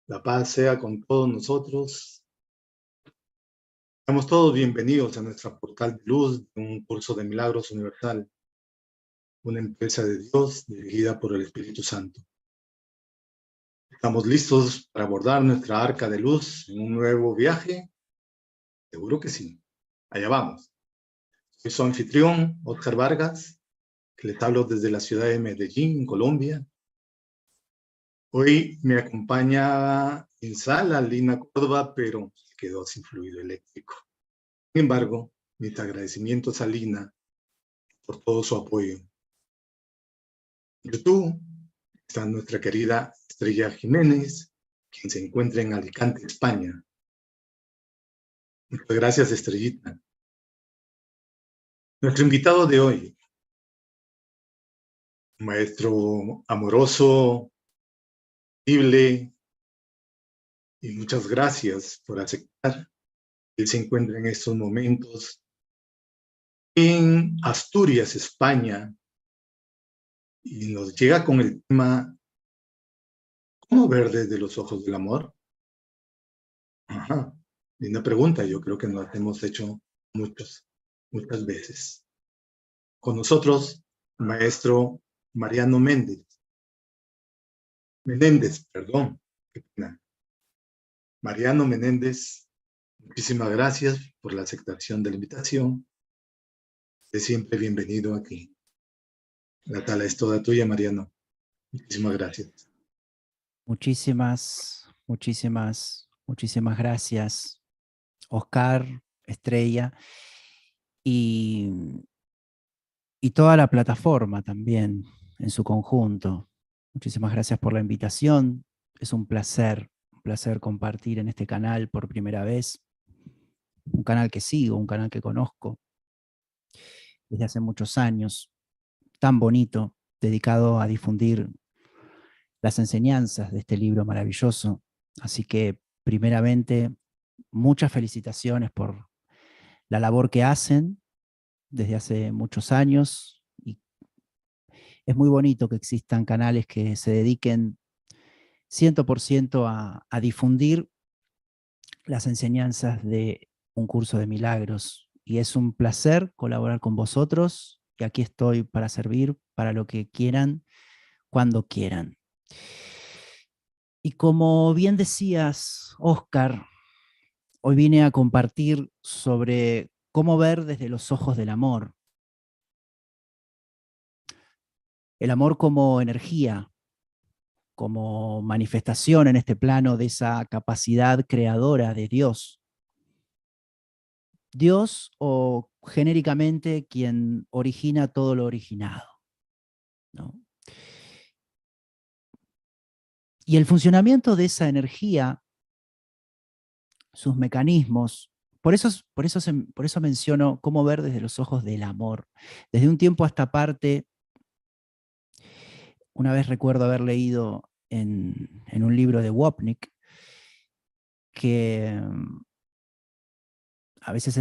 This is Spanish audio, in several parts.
La paz sea con todos nosotros. Estamos todos bienvenidos a nuestra portal de luz, de un curso de milagros universal, una empresa de Dios dirigida por el Espíritu Santo. ¿Estamos listos para abordar nuestra arca de luz en un nuevo viaje? Seguro que sí. Allá vamos. Soy su anfitrión, Oscar Vargas, que les hablo desde la ciudad de Medellín, Colombia. Hoy me acompaña en sala Lina Córdoba, pero quedó sin fluido eléctrico. Sin embargo, mis agradecimientos a Lina por todo su apoyo. En YouTube está nuestra querida Estrella Jiménez, quien se encuentra en Alicante, España. Muchas gracias, Estrellita. Nuestro invitado de hoy, un maestro amoroso, libre, y muchas gracias por aceptar. Él se encuentra en estos momentos en Asturias, España, y nos llega con el tema ¿cómo ver desde los ojos del amor? Ajá, linda pregunta, yo creo que nos hemos hecho muchas veces. Con nosotros, el maestro Mariano Menéndez, perdón, qué pena. Mariano Menéndez, muchísimas gracias por la aceptación de la invitación. Es siempre bienvenido aquí. La sala es toda tuya, Mariano. Muchísimas gracias. Muchísimas gracias, Oscar, Estrella, y, y toda la plataforma también en su conjunto. Muchísimas gracias por la invitación. Es un placer compartir en este canal por primera vez. Un canal que sigo, un canal que conozco desde hace muchos años, tan bonito, dedicado a difundir las enseñanzas de este libro maravilloso. Así que, primeramente, muchas felicitaciones por la labor que hacen desde hace muchos años. Y es muy bonito que existan canales que se dediquen 100% a difundir las enseñanzas de un curso de milagros. Y es un placer colaborar con vosotros. Y aquí estoy para servir, para lo que quieran, cuando quieran. Y como bien decías, Oscar, hoy vine a compartir sobre cómo ver desde los ojos del amor. El amor como energía, como manifestación en este plano de esa capacidad creadora de Dios. Dios, o genéricamente quien origina todo lo originado, ¿no? Y el funcionamiento de esa energía, sus mecanismos, por eso menciono cómo ver desde los ojos del amor. Desde un tiempo a esta parte, una vez recuerdo haber leído en un libro de Wapnick que a veces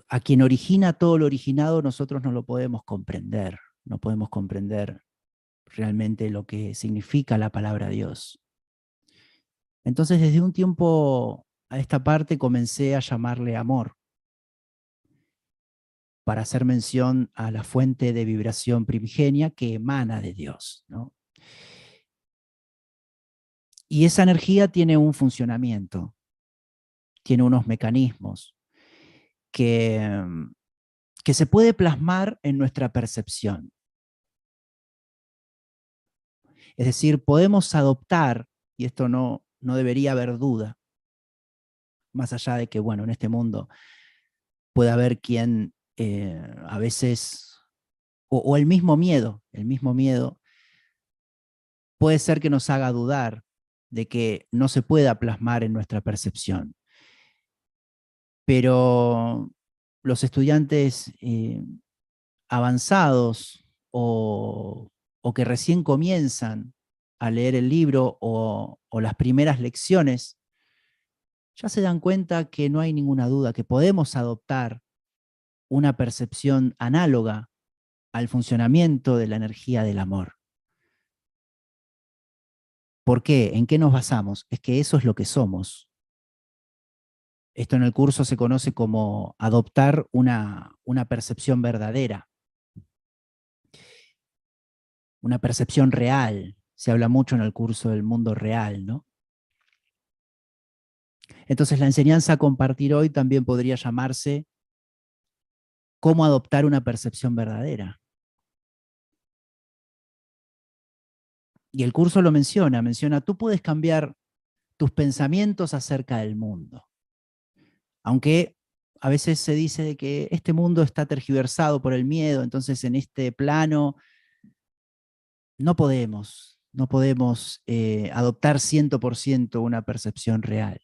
a quien origina todo lo originado nosotros no lo podemos comprender, no podemos comprender realmente lo que significa la palabra Dios. Entonces, desde un tiempo a esta parte comencé a llamarle amor, para hacer mención a la fuente de vibración primigenia que emana de Dios, ¿no? Y esa energía tiene un funcionamiento, tiene unos mecanismos que, que se puede plasmar en nuestra percepción. Es decir, podemos adoptar, y esto no debería haber duda, más allá de que, bueno, en este mundo puede haber quien a veces, o el mismo miedo puede ser que nos haga dudar de que no se pueda plasmar en nuestra percepción. Pero los estudiantes avanzados o que recién comienzan a leer el libro o las primeras lecciones, ya se dan cuenta que no hay ninguna duda, que podemos adoptar una percepción análoga al funcionamiento de la energía del amor. ¿Por qué? ¿En qué nos basamos? Es que eso es lo que somos. Esto en el curso se conoce como adoptar una percepción verdadera, una percepción real. Se habla mucho en el curso del mundo real, ¿no? Entonces la enseñanza a compartir hoy también podría llamarse cómo adoptar una percepción verdadera. Y el curso lo menciona, tú puedes cambiar tus pensamientos acerca del mundo. Aunque a veces se dice de que este mundo está tergiversado por el miedo, entonces en este plano no podemos adoptar 100% una percepción real.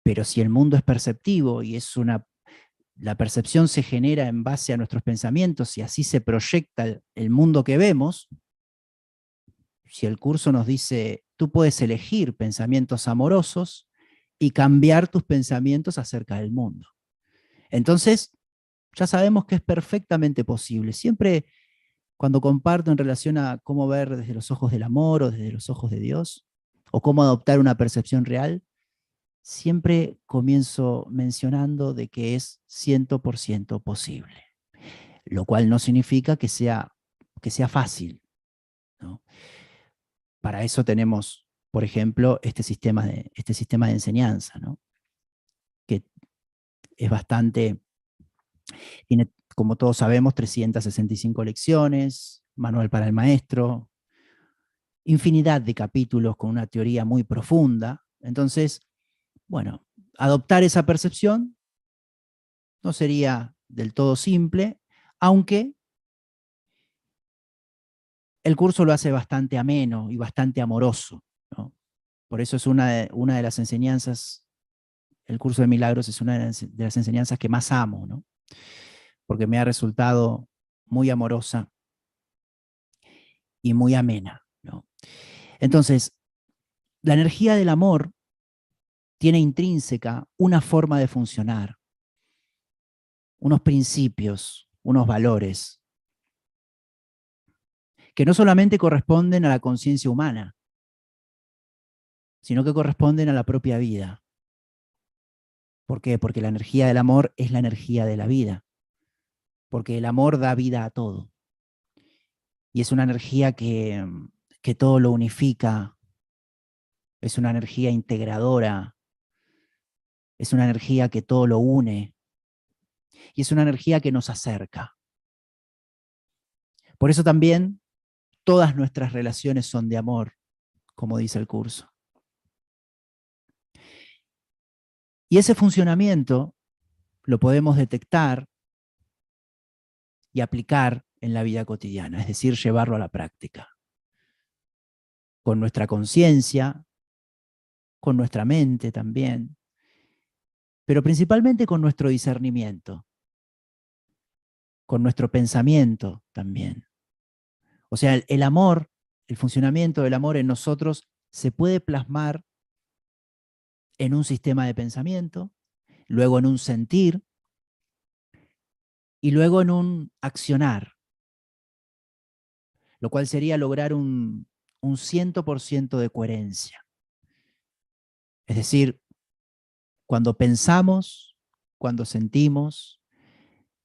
Pero si el mundo es perceptivo y la percepción se genera en base a nuestros pensamientos y así se proyecta el mundo que vemos, si el curso nos dice, tú puedes elegir pensamientos amorosos y cambiar tus pensamientos acerca del mundo. Entonces, ya sabemos que es perfectamente posible. Siempre cuando comparto en relación a cómo ver desde los ojos del amor o desde los ojos de Dios, o cómo adoptar una percepción real, siempre comienzo mencionando de que es 100% posible, lo cual no significa que sea fácil, ¿no? Para eso tenemos, por ejemplo, este sistema de enseñanza, ¿no? Que es bastante, tiene, como todos sabemos, 365 lecciones, manual para el maestro, infinidad de capítulos con una teoría muy profunda. Entonces, bueno, adoptar esa percepción no sería del todo simple, aunque el curso lo hace bastante ameno y bastante amoroso, ¿no? Por eso es una de las enseñanzas, el curso de milagros es una de las enseñanzas que más amo, ¿no? Porque me ha resultado muy amorosa y muy amena, ¿no? Entonces, la energía del amor tiene intrínseca una forma de funcionar, unos principios, unos valores, que no solamente corresponden a la conciencia humana, sino que corresponden a la propia vida. ¿Por qué? Porque la energía del amor es la energía de la vida, porque el amor da vida a todo. Y es una energía que todo lo unifica, es una energía integradora, es una energía que todo lo une, y es una energía que nos acerca. Por eso también todas nuestras relaciones son de amor, como dice el curso. Y ese funcionamiento lo podemos detectar y aplicar en la vida cotidiana, es decir, llevarlo a la práctica, con nuestra conciencia, con nuestra mente también, pero principalmente con nuestro discernimiento, con nuestro pensamiento también. O sea, el amor, el funcionamiento del amor en nosotros se puede plasmar en un sistema de pensamiento, luego en un sentir y luego en un accionar, lo cual sería lograr un 100% de coherencia. Es decir, cuando pensamos, cuando sentimos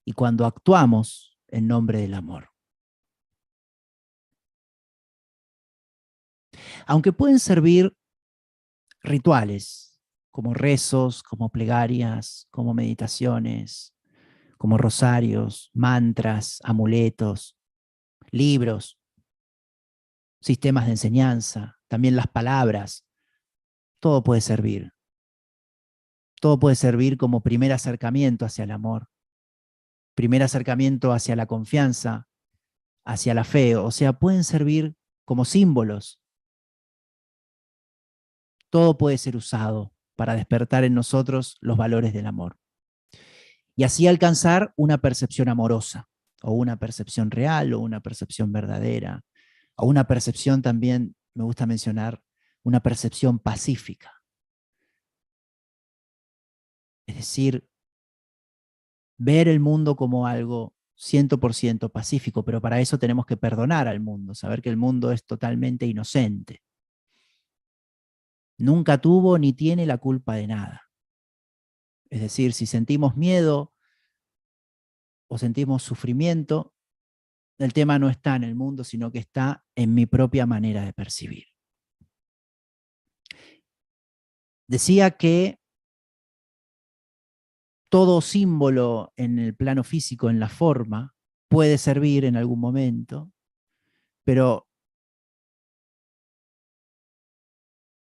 y cuando actuamos en nombre del amor. Aunque pueden servir rituales, como rezos, como plegarias, como meditaciones, como rosarios, mantras, amuletos, libros, sistemas de enseñanza, también las palabras, todo puede servir. Todo puede servir como primer acercamiento hacia el amor, primer acercamiento hacia la confianza, hacia la fe, o sea, pueden servir como símbolos. Todo puede ser usado para despertar en nosotros los valores del amor. Y así alcanzar una percepción amorosa, o una percepción real, o una percepción verdadera, o una percepción también, me gusta mencionar, una percepción pacífica. Es decir, ver el mundo como algo 100% pacífico, pero para eso tenemos que perdonar al mundo, saber que el mundo es totalmente inocente. Nunca tuvo ni tiene la culpa de nada. Es decir, si sentimos miedo o sentimos sufrimiento, el tema no está en el mundo, sino que está en mi propia manera de percibir. Decía que todo símbolo en el plano físico, en la forma, puede servir en algún momento, pero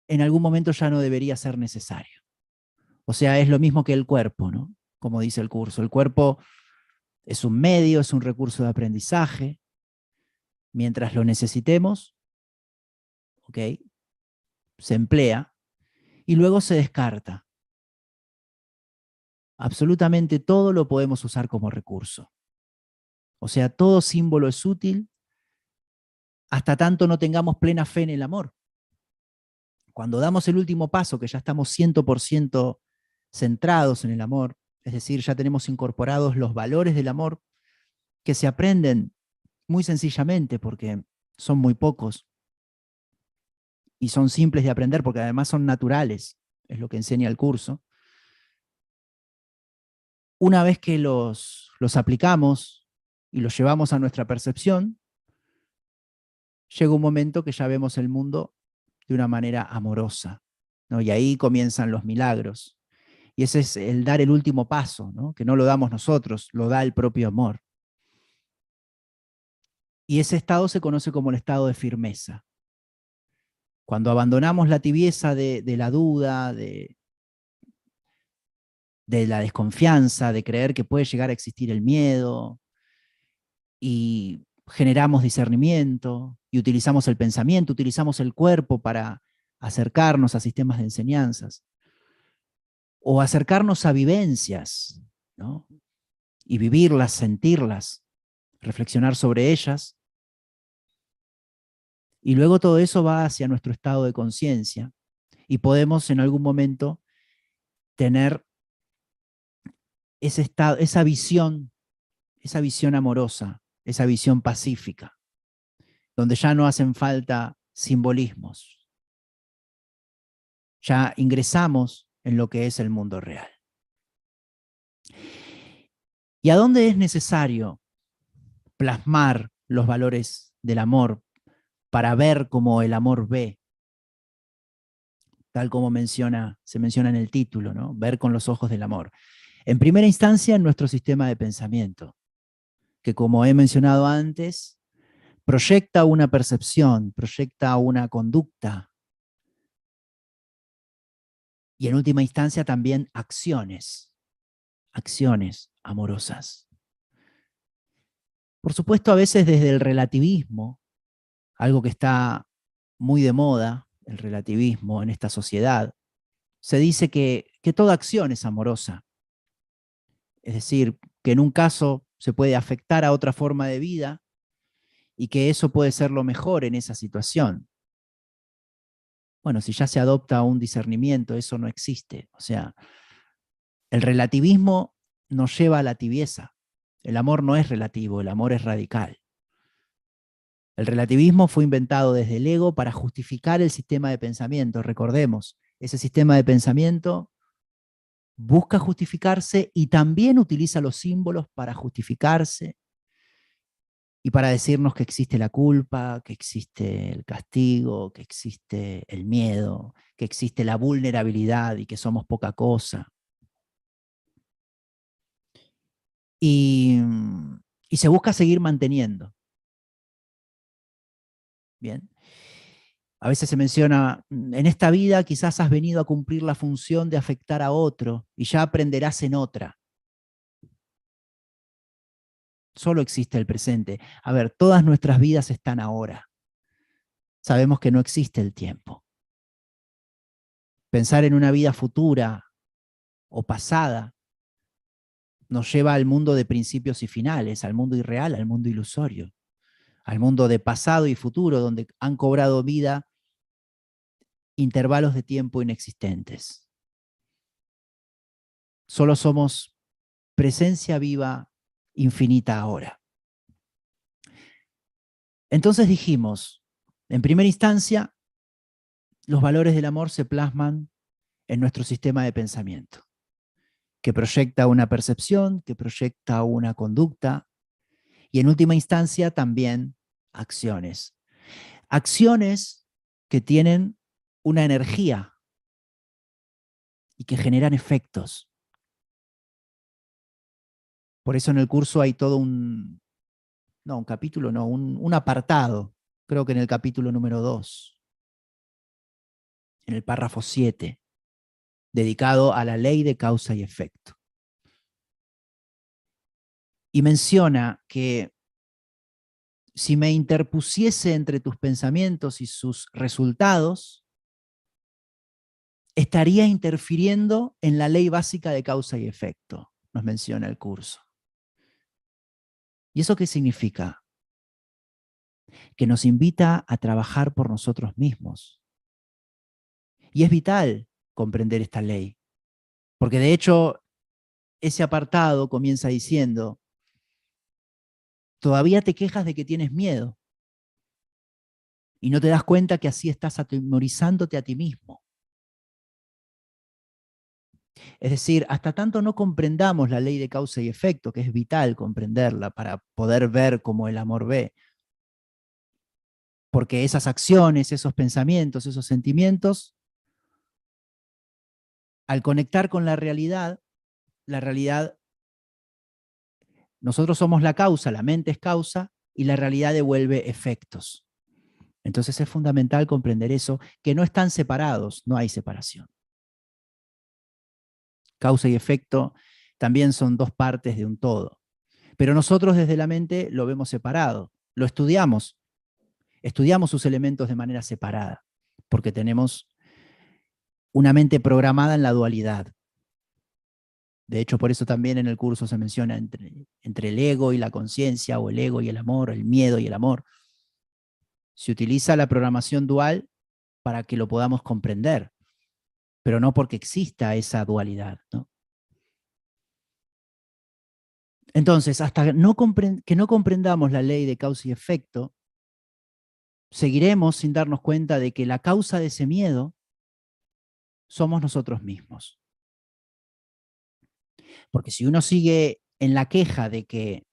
en algún momento ya no debería ser necesario. O sea, es lo mismo que el cuerpo, ¿no? Como dice el curso, el cuerpo es un medio, es un recurso de aprendizaje. Mientras lo necesitemos, ¿ok? Se emplea y luego se descarta. Absolutamente todo lo podemos usar como recurso. O sea, todo símbolo es útil hasta tanto no tengamos plena fe en el amor. Cuando damos el último paso, que ya estamos 100% centrados en el amor, es decir, ya tenemos incorporados los valores del amor que se aprenden muy sencillamente porque son muy pocos y son simples de aprender porque además son naturales, es lo que enseña el curso. Una vez que los aplicamos y los llevamos a nuestra percepción, llega un momento que ya vemos el mundo de una manera amorosa, ¿no? Y ahí comienzan los milagros. Y ese es el dar el último paso, ¿no? Que no lo damos nosotros, lo da el propio amor. Y ese estado se conoce como el estado de firmeza. Cuando abandonamos la tibieza de la duda, de la desconfianza, de creer que puede llegar a existir el miedo, y generamos discernimiento, y utilizamos el pensamiento, utilizamos el cuerpo para acercarnos a sistemas de enseñanzas, o acercarnos a vivencias, ¿no? Y vivirlas, sentirlas, reflexionar sobre ellas, y luego todo eso va hacia nuestro estado de conciencia, y podemos en algún momento tener ese estado, esa visión amorosa, esa visión pacífica, donde ya no hacen falta simbolismos. Ya ingresamos en lo que es el mundo real. ¿Y a dónde es necesario plasmar los valores del amor para ver como el amor ve? Tal como se menciona en el título, ¿no? Ver con los ojos del amor. En primera instancia, en nuestro sistema de pensamiento, que como he mencionado antes, proyecta una percepción, proyecta una conducta y en última instancia también acciones amorosas. Por supuesto, a veces desde el relativismo, algo que está muy de moda, el relativismo en esta sociedad, se dice que toda acción es amorosa. Es decir, que en un caso se puede afectar a otra forma de vida y que eso puede ser lo mejor en esa situación. Bueno, si ya se adopta un discernimiento, eso no existe. O sea, el relativismo nos lleva a la tibieza. El amor no es relativo, el amor es radical. El relativismo fue inventado desde el ego para justificar el sistema de pensamiento. Recordemos, ese sistema de pensamiento busca justificarse y también utiliza los símbolos para justificarse y para decirnos que existe la culpa, que existe el castigo, que existe el miedo, que existe la vulnerabilidad y que somos poca cosa. Y, y se busca seguir manteniendo. Bien. A veces se menciona, en esta vida quizás has venido a cumplir la función de afectar a otro y ya aprenderás en otra. Solo existe el presente. A ver, todas nuestras vidas están ahora. Sabemos que no existe el tiempo. Pensar en una vida futura o pasada nos lleva al mundo de principios y finales, al mundo irreal, al mundo ilusorio, al mundo de pasado y futuro, donde han cobrado vida intervalos de tiempo inexistentes. Solo somos presencia viva infinita ahora. Entonces dijimos, en primera instancia, los valores del amor se plasman en nuestro sistema de pensamiento, que proyecta una percepción, que proyecta una conducta, y en última instancia también acciones. Acciones que tienen una energía y que generan efectos. Por eso en el curso hay todo un capítulo, no, un apartado, creo que en el capítulo número 2, en el párrafo 7, dedicado a la ley de causa y efecto. Y menciona que si me interpusiese entre tus pensamientos y sus resultados, estaría interfiriendo en la ley básica de causa y efecto, nos menciona el curso. ¿Y eso qué significa? Que nos invita a trabajar por nosotros mismos. Y es vital comprender esta ley, porque de hecho ese apartado comienza diciendo, todavía te quejas de que tienes miedo y no te das cuenta que así estás atemorizándote a ti mismo. Es decir, hasta tanto no comprendamos la ley de causa y efecto, que es vital comprenderla para poder ver como el amor ve, porque esas acciones, esos pensamientos, esos sentimientos, al conectar con la realidad, nosotros somos la causa, la mente es causa, y la realidad devuelve efectos. Entonces es fundamental comprender eso, que no están separados, no hay separación. Causa y efecto también son dos partes de un todo. Pero nosotros desde la mente lo vemos separado, lo estudiamos sus elementos de manera separada, porque tenemos una mente programada en la dualidad. De hecho, por eso también en el curso se menciona entre el ego y la conciencia, o el ego y el amor, el miedo y el amor. Se utiliza la programación dual para que lo podamos comprender, pero no porque exista esa dualidad, ¿no? Entonces, hasta que no comprendamos la ley de causa y efecto, seguiremos sin darnos cuenta de que la causa de ese miedo somos nosotros mismos. Porque si uno sigue en la queja de que,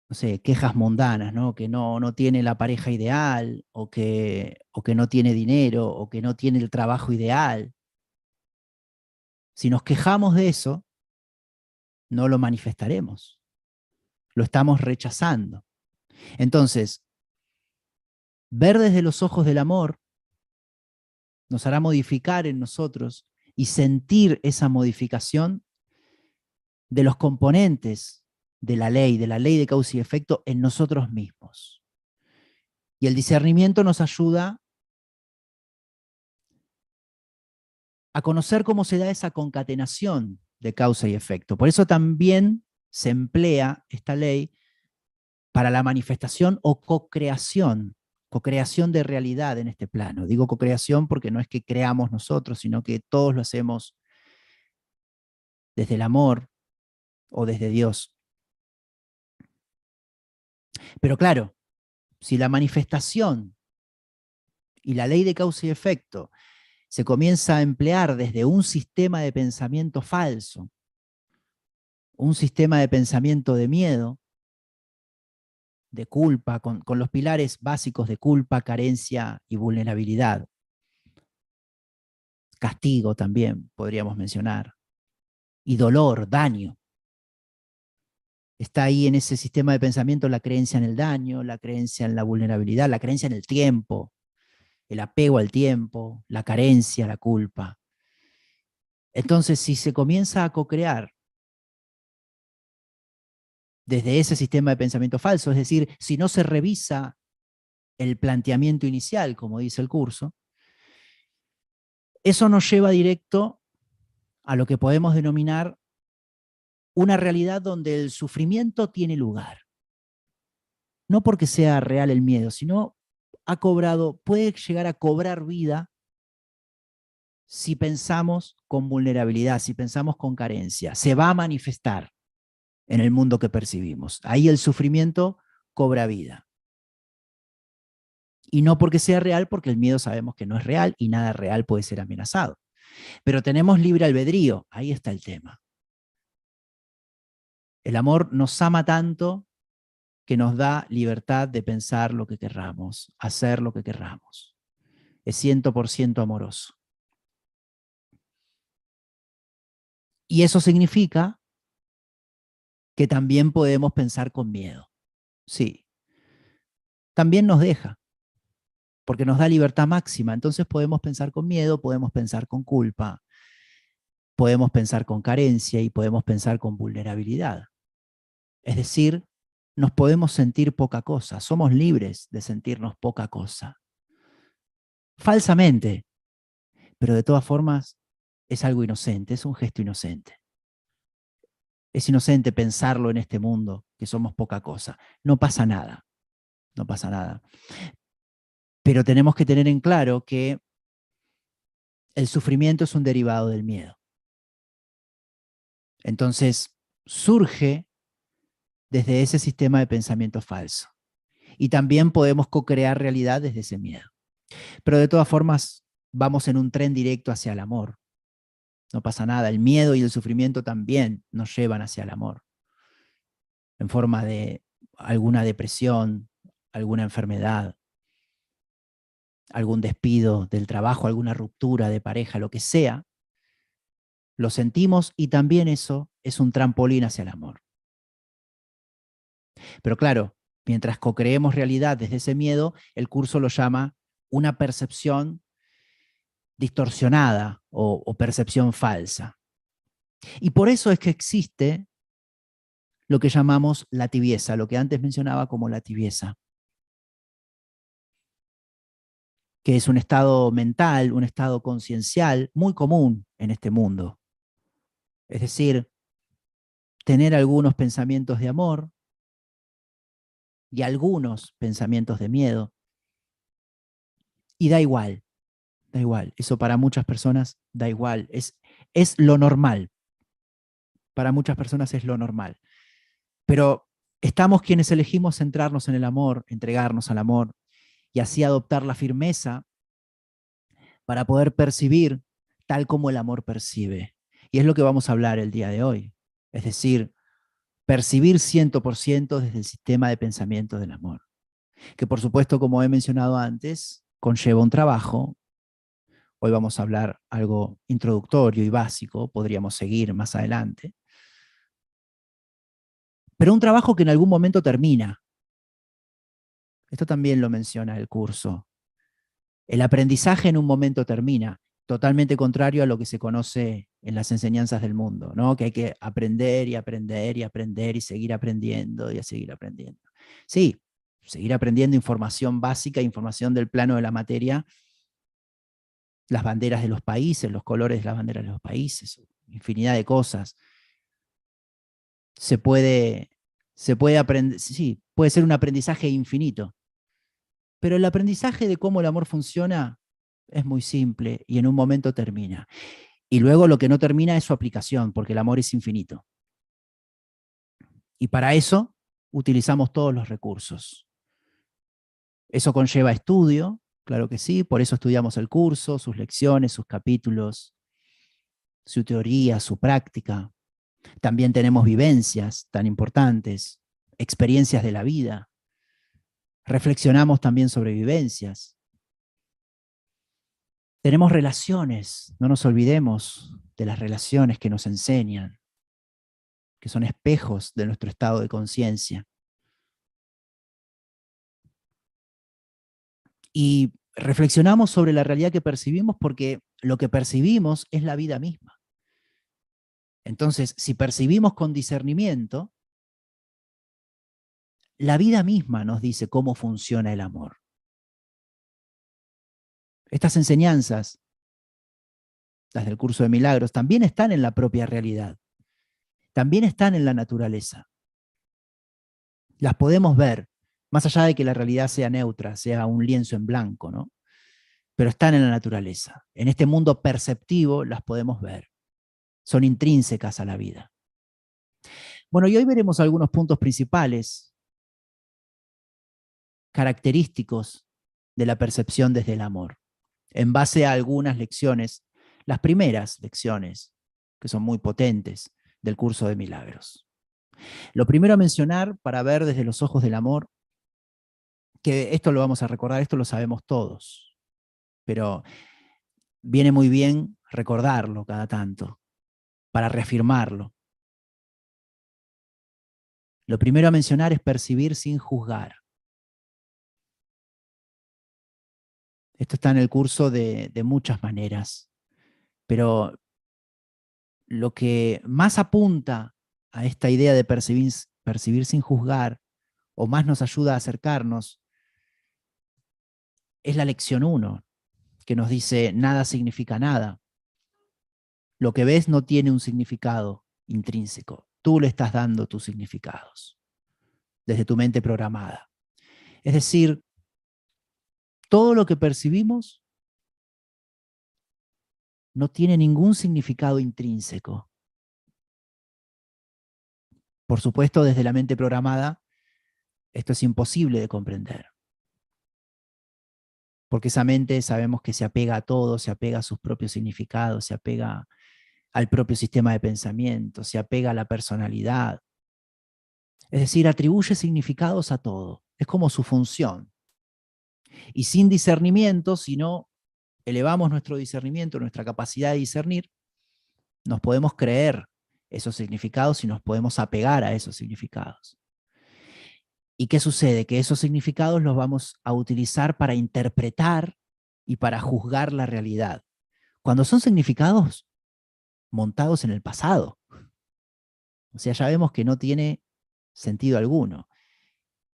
no sé, quejas mundanas, ¿no? Que no tiene la pareja ideal, o que no tiene dinero, o que no tiene el trabajo ideal, si nos quejamos de eso, no lo manifestaremos. Lo estamos rechazando. Entonces, ver desde los ojos del amor nos hará modificar en nosotros y sentir esa modificación de los componentes de la ley de causa y efecto en nosotros mismos. Y el discernimiento nos ayuda a conocer cómo se da esa concatenación de causa y efecto. Por eso también se emplea esta ley para la manifestación o co-creación de realidad en este plano. Digo co-creación porque no es que creamos nosotros, sino que todos lo hacemos desde el amor o desde Dios. Pero claro, si la manifestación y la ley de causa y efecto se comienza a emplear desde un sistema de pensamiento falso, un sistema de pensamiento de miedo, de culpa, con los pilares básicos de culpa, carencia y vulnerabilidad. Castigo también podríamos mencionar. Y dolor, daño. Está ahí en ese sistema de pensamiento la creencia en el daño, la creencia en la vulnerabilidad, la creencia en el tiempo, el apego al tiempo, la carencia, la culpa. Entonces, si se comienza a co-crear desde ese sistema de pensamiento falso, es decir, si no se revisa el planteamiento inicial, como dice el curso, eso nos lleva directo a lo que podemos denominar una realidad donde el sufrimiento tiene lugar. No porque sea real el miedo, sino puede llegar a cobrar vida si pensamos con vulnerabilidad, si pensamos con carencia. Se va a manifestar. en el mundo que percibimos. Ahí el sufrimiento cobra vida. Y no porque sea real, porque el miedo sabemos que no es real y nada real puede ser amenazado. Pero tenemos libre albedrío, ahí está el tema. El amor nos ama tanto que nos da libertad de pensar lo que querramos, hacer lo que querramos. Es 100% amoroso. Y eso significa que también podemos pensar con miedo. Sí. También nos deja, porque nos da libertad máxima. Entonces podemos pensar con miedo, podemos pensar con culpa, podemos pensar con carencia y podemos pensar con vulnerabilidad. Es decir, nos podemos sentir poca cosa, somos libres de sentirnos poca cosa. Falsamente, pero de todas formas es algo inocente, es un gesto inocente. Es inocente pensarlo en este mundo, que somos poca cosa. No pasa nada, no pasa nada. Pero tenemos que tener en claro que el sufrimiento es un derivado del miedo. Entonces, surge desde ese sistema de pensamiento falso. Y también podemos co-crear realidad desde ese miedo. Pero de todas formas, vamos en un tren directo hacia el amor. No pasa nada. El miedo y el sufrimiento también nos llevan hacia el amor. En forma de alguna depresión, alguna enfermedad, algún despido del trabajo, alguna ruptura de pareja, lo que sea, lo sentimos y también eso es un trampolín hacia el amor. Pero claro, mientras co-creemos realidad desde ese miedo, el curso lo llama una percepción distorsionada o percepción falsa. Y por eso es que existe lo que llamamos la tibieza, lo que antes mencionaba como la tibieza, que es un estado mental, un estado conciencial muy común en este mundo. Es decir, tener algunos pensamientos de amor y algunos pensamientos de miedo. Y da igual, eso para muchas personas da igual, es lo normal. Para muchas personas es lo normal. Pero estamos quienes elegimos centrarnos en el amor, entregarnos al amor y así adoptar la firmeza para poder percibir tal como el amor percibe. Y es lo que vamos a hablar el día de hoy. Es decir, percibir 100% desde el sistema de pensamiento del amor. Que por supuesto, como he mencionado antes, conlleva un trabajo. Hoy vamos a hablar algo introductorio y básico, podríamos seguir más adelante. Pero un trabajo que en algún momento termina. Esto también lo menciona el curso. El aprendizaje en un momento termina, totalmente contrario a lo que se conoce en las enseñanzas del mundo, ¿no? Que hay que aprender y aprender y aprender y seguir aprendiendo y a seguir aprendiendo. Sí, seguir aprendiendo información básica, información del plano de la materia, las banderas de los países, los colores de las banderas de los países, infinidad de cosas. Se puede aprender, sí, puede ser un aprendizaje infinito. Pero el aprendizaje de cómo el amor funciona es muy simple y en un momento termina. Y luego lo que no termina es su aplicación, porque el amor es infinito. Y para eso utilizamos todos los recursos. Eso conlleva estudio, claro que sí, por eso estudiamos el curso, sus lecciones, sus capítulos, su teoría, su práctica. También tenemos vivencias tan importantes, experiencias de la vida. Reflexionamos también sobre vivencias. Tenemos relaciones, no nos olvidemos de las relaciones que nos enseñan, que son espejos de nuestro estado de conciencia. Y reflexionamos sobre la realidad que percibimos porque lo que percibimos es la vida misma. Entonces, si percibimos con discernimiento, la vida misma nos dice cómo funciona el amor. Estas enseñanzas, las del curso de milagros, también están en la propia realidad. También están en la naturaleza. Las podemos ver, más allá de que la realidad sea neutra, sea un lienzo en blanco, ¿no? Pero están en la naturaleza. En este mundo perceptivo las podemos ver. Son intrínsecas a la vida. Bueno, y hoy veremos algunos puntos principales, característicos de la percepción desde el amor, en base a algunas lecciones, las primeras lecciones, que son muy potentes, del curso de milagros. Lo primero a mencionar, para ver desde los ojos del amor, que esto lo vamos a recordar, esto lo sabemos todos, pero viene muy bien recordarlo cada tanto, para reafirmarlo. Lo primero a mencionar es percibir sin juzgar. Esto está en el curso de muchas maneras, pero lo que más apunta a esta idea de percibir sin juzgar, o más nos ayuda a acercarnos, es la lección 1, que nos dice nada significa nada. Lo que ves no tiene un significado intrínseco. Tú le estás dando tus significados desde tu mente programada. Es decir, todo lo que percibimos no tiene ningún significado intrínseco. Por supuesto, desde la mente programada, esto es imposible de comprender. Porque esa mente sabemos que se apega a todo, se apega a sus propios significados, se apega al propio sistema de pensamiento, se apega a la personalidad. Es decir, atribuye significados a todo. Es como su función. Y sin discernimiento, si no elevamos nuestro discernimiento, nuestra capacidad de discernir, nos podemos creer esos significados y nos podemos apegar a esos significados. ¿Y qué sucede? Que esos significados los vamos a utilizar para interpretar y para juzgar la realidad. Cuando son significados montados en el pasado. O sea, ya vemos que no tiene sentido alguno.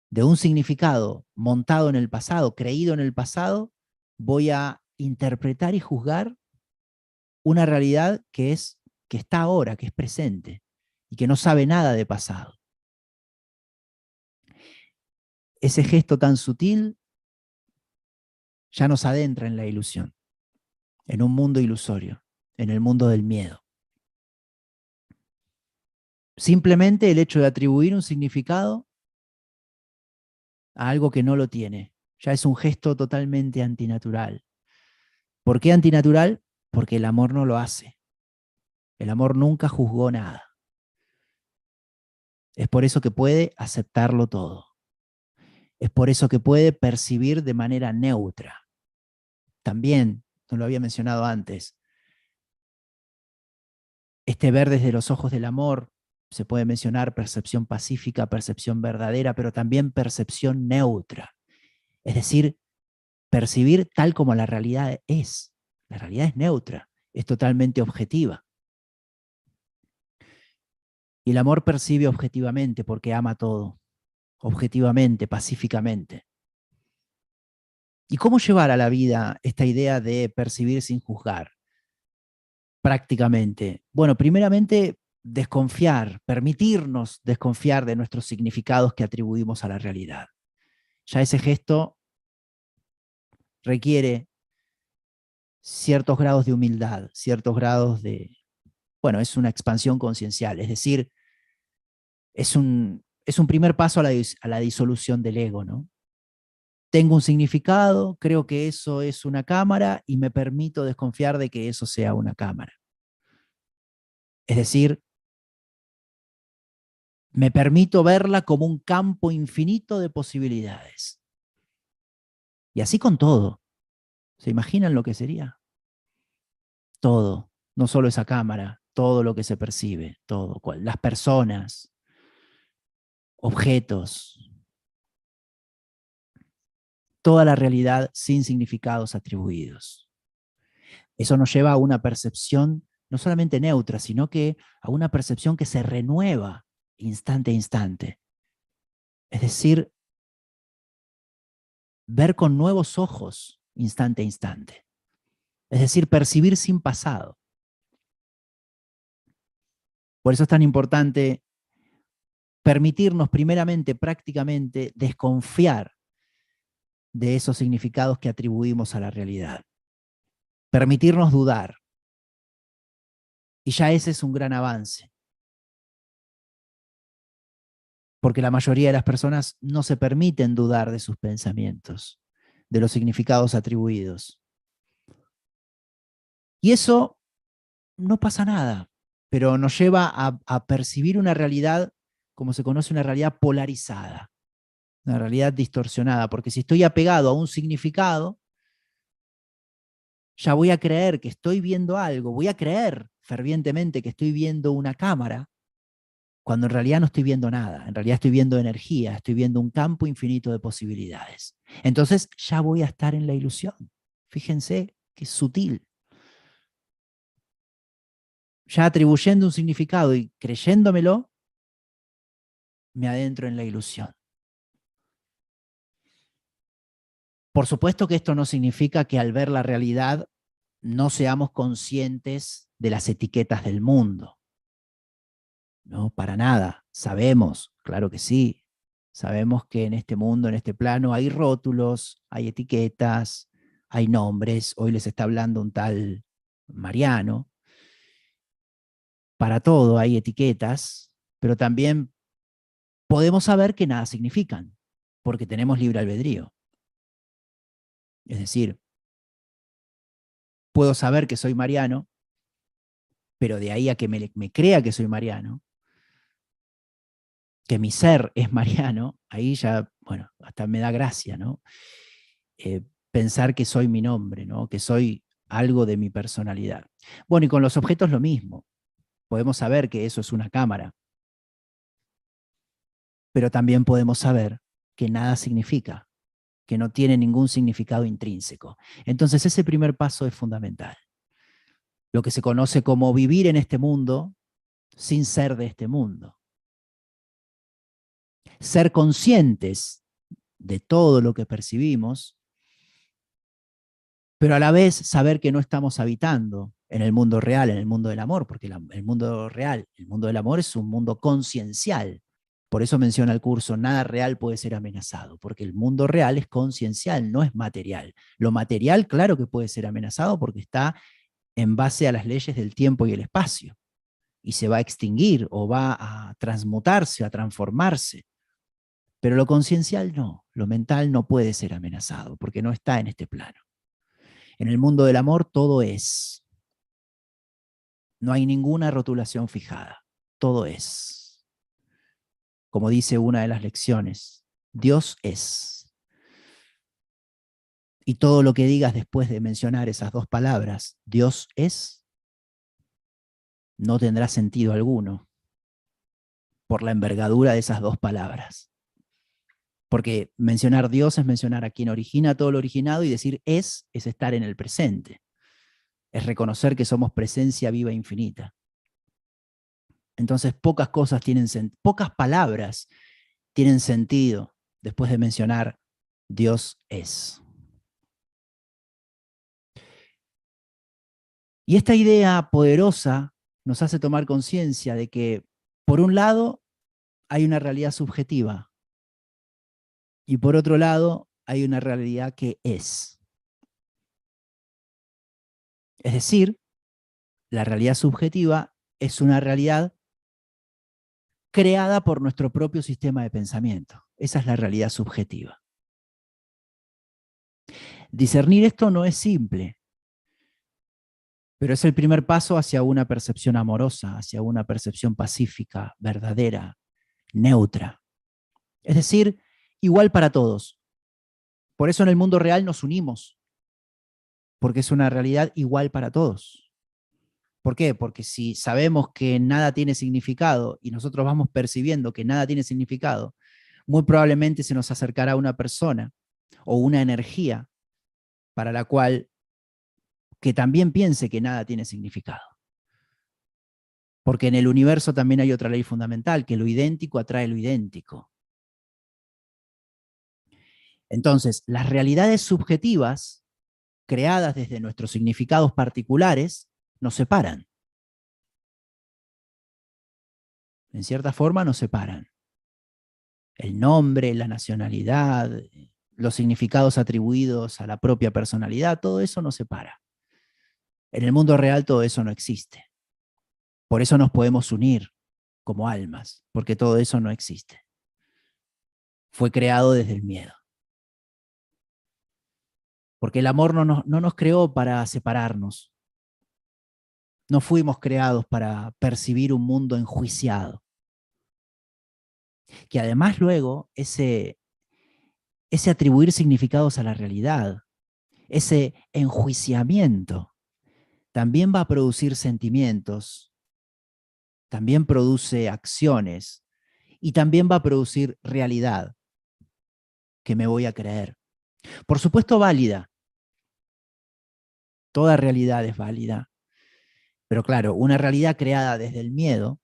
De un significado montado en el pasado, creído en el pasado, voy a interpretar y juzgar una realidad que está ahora, que es presente, y que no sabe nada de pasado. Ese gesto tan sutil ya nos adentra en la ilusión, en un mundo ilusorio, en el mundo del miedo. Simplemente el hecho de atribuir un significado a algo que no lo tiene, ya es un gesto totalmente antinatural. ¿Por qué antinatural? Porque el amor no lo hace. El amor nunca juzgó nada. Es por eso que puede aceptarlo todo. Es por eso que puede percibir de manera neutra. También, no lo había mencionado antes, este ver desde los ojos del amor, se puede mencionar percepción pacífica, percepción verdadera, pero también percepción neutra. Es decir, percibir tal como la realidad es. La realidad es neutra, es totalmente objetiva. Y el amor percibe objetivamente porque ama todo, objetivamente, pacíficamente. ¿Y cómo llevar a la vida esta idea de percibir sin juzgar? Prácticamente. Bueno, primeramente, desconfiar, permitirnos desconfiar de nuestros significados que atribuimos a la realidad. Ya ese gesto requiere ciertos grados de humildad, ciertos grados de, bueno, es una expansión conciencial, es decir, es un primer paso a la disolución del ego, ¿no? Tengo un significado, creo que eso es una cámara y me permito desconfiar de que eso sea una cámara. Es decir, me permito verla como un campo infinito de posibilidades. Y así con todo. ¿Se imaginan lo que sería? Todo, no solo esa cámara, todo lo que se percibe, todo, las personas, objetos, toda la realidad sin significados atribuidos. Eso nos lleva a una percepción no solamente neutra, sino que a una percepción que se renueva instante a instante. Es decir, ver con nuevos ojos instante a instante. Es decir, percibir sin pasado. Por eso es tan importante permitirnos primeramente, prácticamente, desconfiar de esos significados que atribuimos a la realidad. Permitirnos dudar. Y ya ese es un gran avance. porque la mayoría de las personas no se permiten dudar de sus pensamientos, de los significados atribuidos. Y eso no pasa nada, pero nos lleva a percibir una realidad, como se conoce, una realidad polarizada, una realidad distorsionada, porque si estoy apegado a un significado, ya voy a creer que estoy viendo algo, voy a creer fervientemente que estoy viendo una cámara, cuando en realidad no estoy viendo nada, en realidad estoy viendo energía, estoy viendo un campo infinito de posibilidades. Entonces ya voy a estar en la ilusión. Fíjense que es sutil. Ya atribuyendo un significado y creyéndomelo, me adentro en la ilusión. Por supuesto que esto no significa que al ver la realidad no seamos conscientes de las etiquetas del mundo. No, para nada. Sabemos, claro que sí. Sabemos que en este mundo, en este plano, hay rótulos, hay etiquetas, hay nombres. Hoy les está hablando un tal Mariano. Para todo hay etiquetas, pero también podemos saber que nada significan, porque tenemos libre albedrío. Es decir, puedo saber que soy Mariano, pero de ahí a que me crea que soy Mariano, que mi ser es Mariano, ahí ya, bueno, hasta me da gracia, ¿no? Pensar que soy mi nombre, ¿no? Que soy algo de mi personalidad. Bueno, y con los objetos lo mismo. Podemos saber que eso es una cámara, pero también podemos saber que nada significa, que no tiene ningún significado intrínseco. Entonces ese primer paso es fundamental. Lo que se conoce como vivir en este mundo sin ser de este mundo. Ser conscientes de todo lo que percibimos, pero a la vez saber que no estamos habitando en el mundo real, en el mundo del amor, porque el mundo real, el mundo del amor es un mundo conciencial. Por eso menciona el curso, nada real puede ser amenazado, porque el mundo real es conciencial, no es material. Lo material, claro que puede ser amenazado porque está en base a las leyes del tiempo y el espacio, y se va a extinguir o va a transmutarse, a transformarse. Pero lo conciencial no, lo mental no puede ser amenazado, porque no está en este plano. En el mundo del amor todo es. No hay ninguna rotulación fijada. Todo es. Como dice una de las lecciones, Dios es. Y todo lo que digas después de mencionar esas dos palabras, Dios es, no tendrá sentido alguno por la envergadura de esas dos palabras. Porque mencionar Dios es mencionar a quien origina todo lo originado, y decir es estar en el presente. Es reconocer que somos presencia viva e infinita. Entonces pocas palabras tienen sentido después de mencionar Dios es. Y esta idea poderosa nos hace tomar conciencia de que, por un lado, hay una realidad subjetiva y por otro lado, hay una realidad que es. Es decir, la realidad subjetiva es una realidad creada por nuestro propio sistema de pensamiento. Esa es la realidad subjetiva. Discernir esto no es simple, pero es el primer paso hacia una percepción amorosa, hacia una percepción pacífica, verdadera, neutra. Es decir, igual para todos. Por eso en el mundo real nos unimos, porque es una realidad igual para todos. ¿Por qué? Porque si sabemos que nada tiene significado y nosotros vamos percibiendo que nada tiene significado, muy probablemente se nos acercará una persona o una energía para la cual que también piense que nada tiene significado. Porque en el universo también hay otra ley fundamental, que lo idéntico atrae lo idéntico. Entonces, las realidades subjetivas, creadas desde nuestros significados particulares, nos separan. En cierta forma nos separan. El nombre, la nacionalidad, los significados atribuidos a la propia personalidad, todo eso nos separa. En el mundo real todo eso no existe. Por eso nos podemos unir como almas, porque todo eso no existe. fue creado desde el miedo. Porque el amor no nos creó para separarnos. No fuimos creados para percibir un mundo enjuiciado. Que además luego ese atribuir significados a la realidad, ese enjuiciamiento, también va a producir sentimientos, también produce acciones y también va a producir realidad que me voy a creer. Por supuesto válida, toda realidad es válida, pero claro, una realidad creada desde el miedo,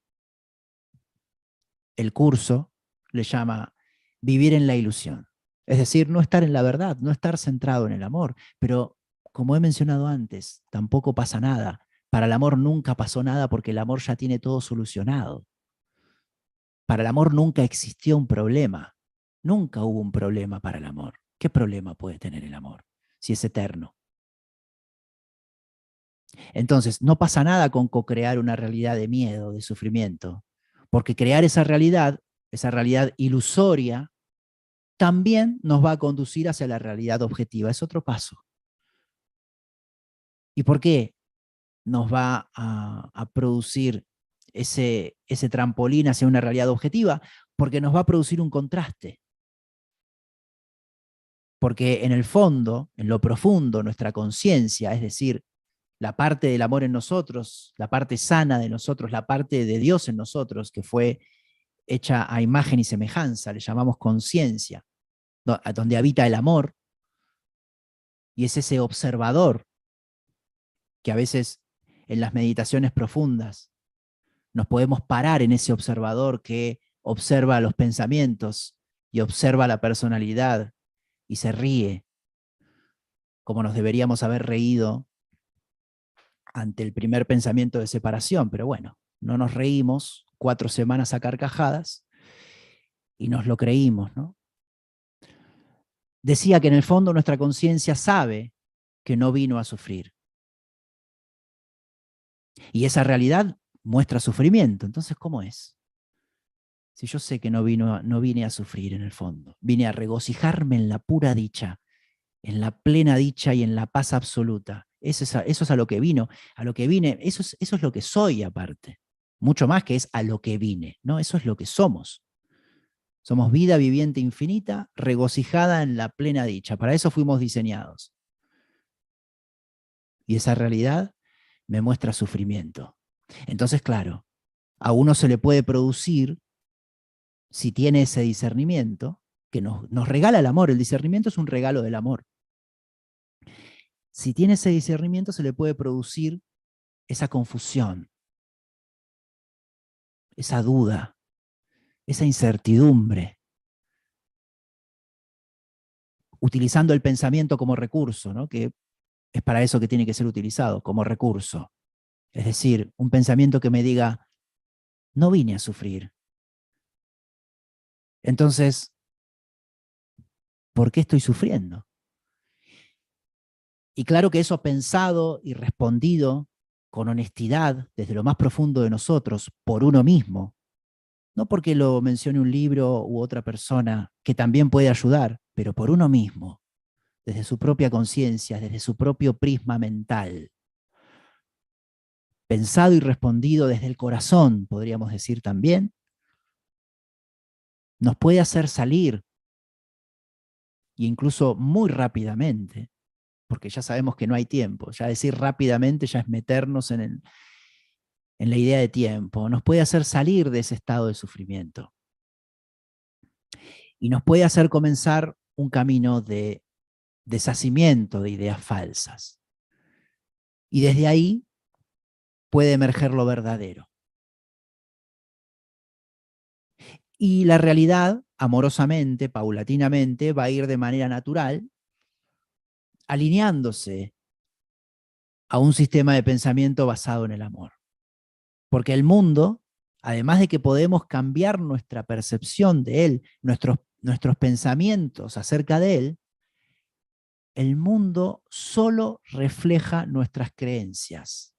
el curso le llama vivir en la ilusión. Es decir, no estar en la verdad, no estar centrado en el amor. Pero, como he mencionado antes, tampoco pasa nada. Para el amor nunca pasó nada porque el amor ya tiene todo solucionado. Para el amor nunca existió un problema. Nunca hubo un problema para el amor. ¿Qué problema puede tener el amor si es eterno? Entonces, no pasa nada con co-crear una realidad de miedo, de sufrimiento, porque crear esa realidad ilusoria, también nos va a conducir hacia la realidad objetiva. Es otro paso. ¿Y por qué nos va a producir ese trampolín hacia una realidad objetiva? Porque nos va a producir un contraste. Porque en el fondo, en lo profundo, nuestra conciencia, es decir, la parte del amor en nosotros, la parte sana de nosotros, la parte de Dios en nosotros, que fue hecha a imagen y semejanza, le llamamos conciencia, donde habita el amor, y es ese observador que a veces en las meditaciones profundas nos podemos parar en ese observador que observa los pensamientos y observa la personalidad y se ríe, como nos deberíamos haber reído ante el primer pensamiento de separación, pero bueno, no nos reímos 4 semanas a carcajadas y nos lo creímos, ¿no? Decía que en el fondo nuestra conciencia sabe que no vino a sufrir. Y esa realidad muestra sufrimiento. Entonces, ¿cómo es? Si yo sé que no vine a sufrir en el fondo, vine a regocijarme en la pura dicha, en la plena dicha y en la paz absoluta. Eso es a lo que vino, a lo que vine, eso es lo que soy aparte. Mucho más que es a lo que vine, ¿no? Eso es lo que somos. Somos vida viviente infinita, regocijada en la plena dicha. Para eso fuimos diseñados. Y esa realidad me muestra sufrimiento. Entonces, claro, a uno se le puede producir, si tiene ese discernimiento, que nos regala el amor. El discernimiento es un regalo del amor. Si tiene ese discernimiento, se le puede producir esa confusión, esa duda, esa incertidumbre, utilizando el pensamiento como recurso, ¿no? Que es para eso que tiene que ser utilizado, como recurso. Es decir, un pensamiento que me diga, no vine a sufrir. Entonces, ¿por qué estoy sufriendo? Y claro que eso pensado y respondido con honestidad desde lo más profundo de nosotros, por uno mismo, no porque lo mencione un libro u otra persona que también puede ayudar, pero por uno mismo, desde su propia conciencia, desde su propio prisma mental, pensado y respondido desde el corazón, podríamos decir también, nos puede hacer salir, e incluso muy rápidamente, porque ya sabemos que no hay tiempo, ya decir rápidamente ya es meternos en la idea de tiempo, nos puede hacer salir de ese estado de sufrimiento y nos puede hacer comenzar un camino de deshacimiento de ideas falsas. Y desde ahí puede emerger lo verdadero. Y la realidad, amorosamente, paulatinamente, va a ir de manera natural, alineándose a un sistema de pensamiento basado en el amor. Porque el mundo, además de que podemos cambiar nuestra percepción de él, nuestros pensamientos acerca de él, el mundo solo refleja nuestras creencias.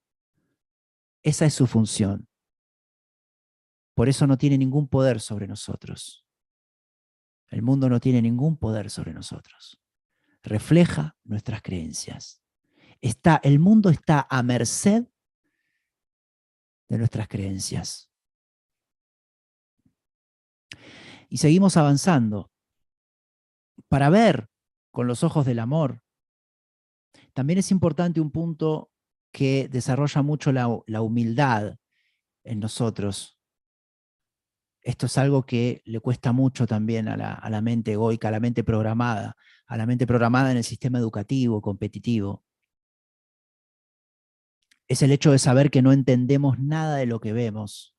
Esa es su función. Por eso no tiene ningún poder sobre nosotros. El mundo no tiene ningún poder sobre nosotros. Refleja nuestras creencias. El mundo está a merced de nuestras creencias. Y seguimos avanzando. Para ver con los ojos del amor, también es importante un punto que desarrolla mucho la humildad en nosotros. Esto es algo que le cuesta mucho también a la mente egoica, a la mente programada en el sistema educativo, competitivo. Es el hecho de saber que no entendemos nada de lo que vemos.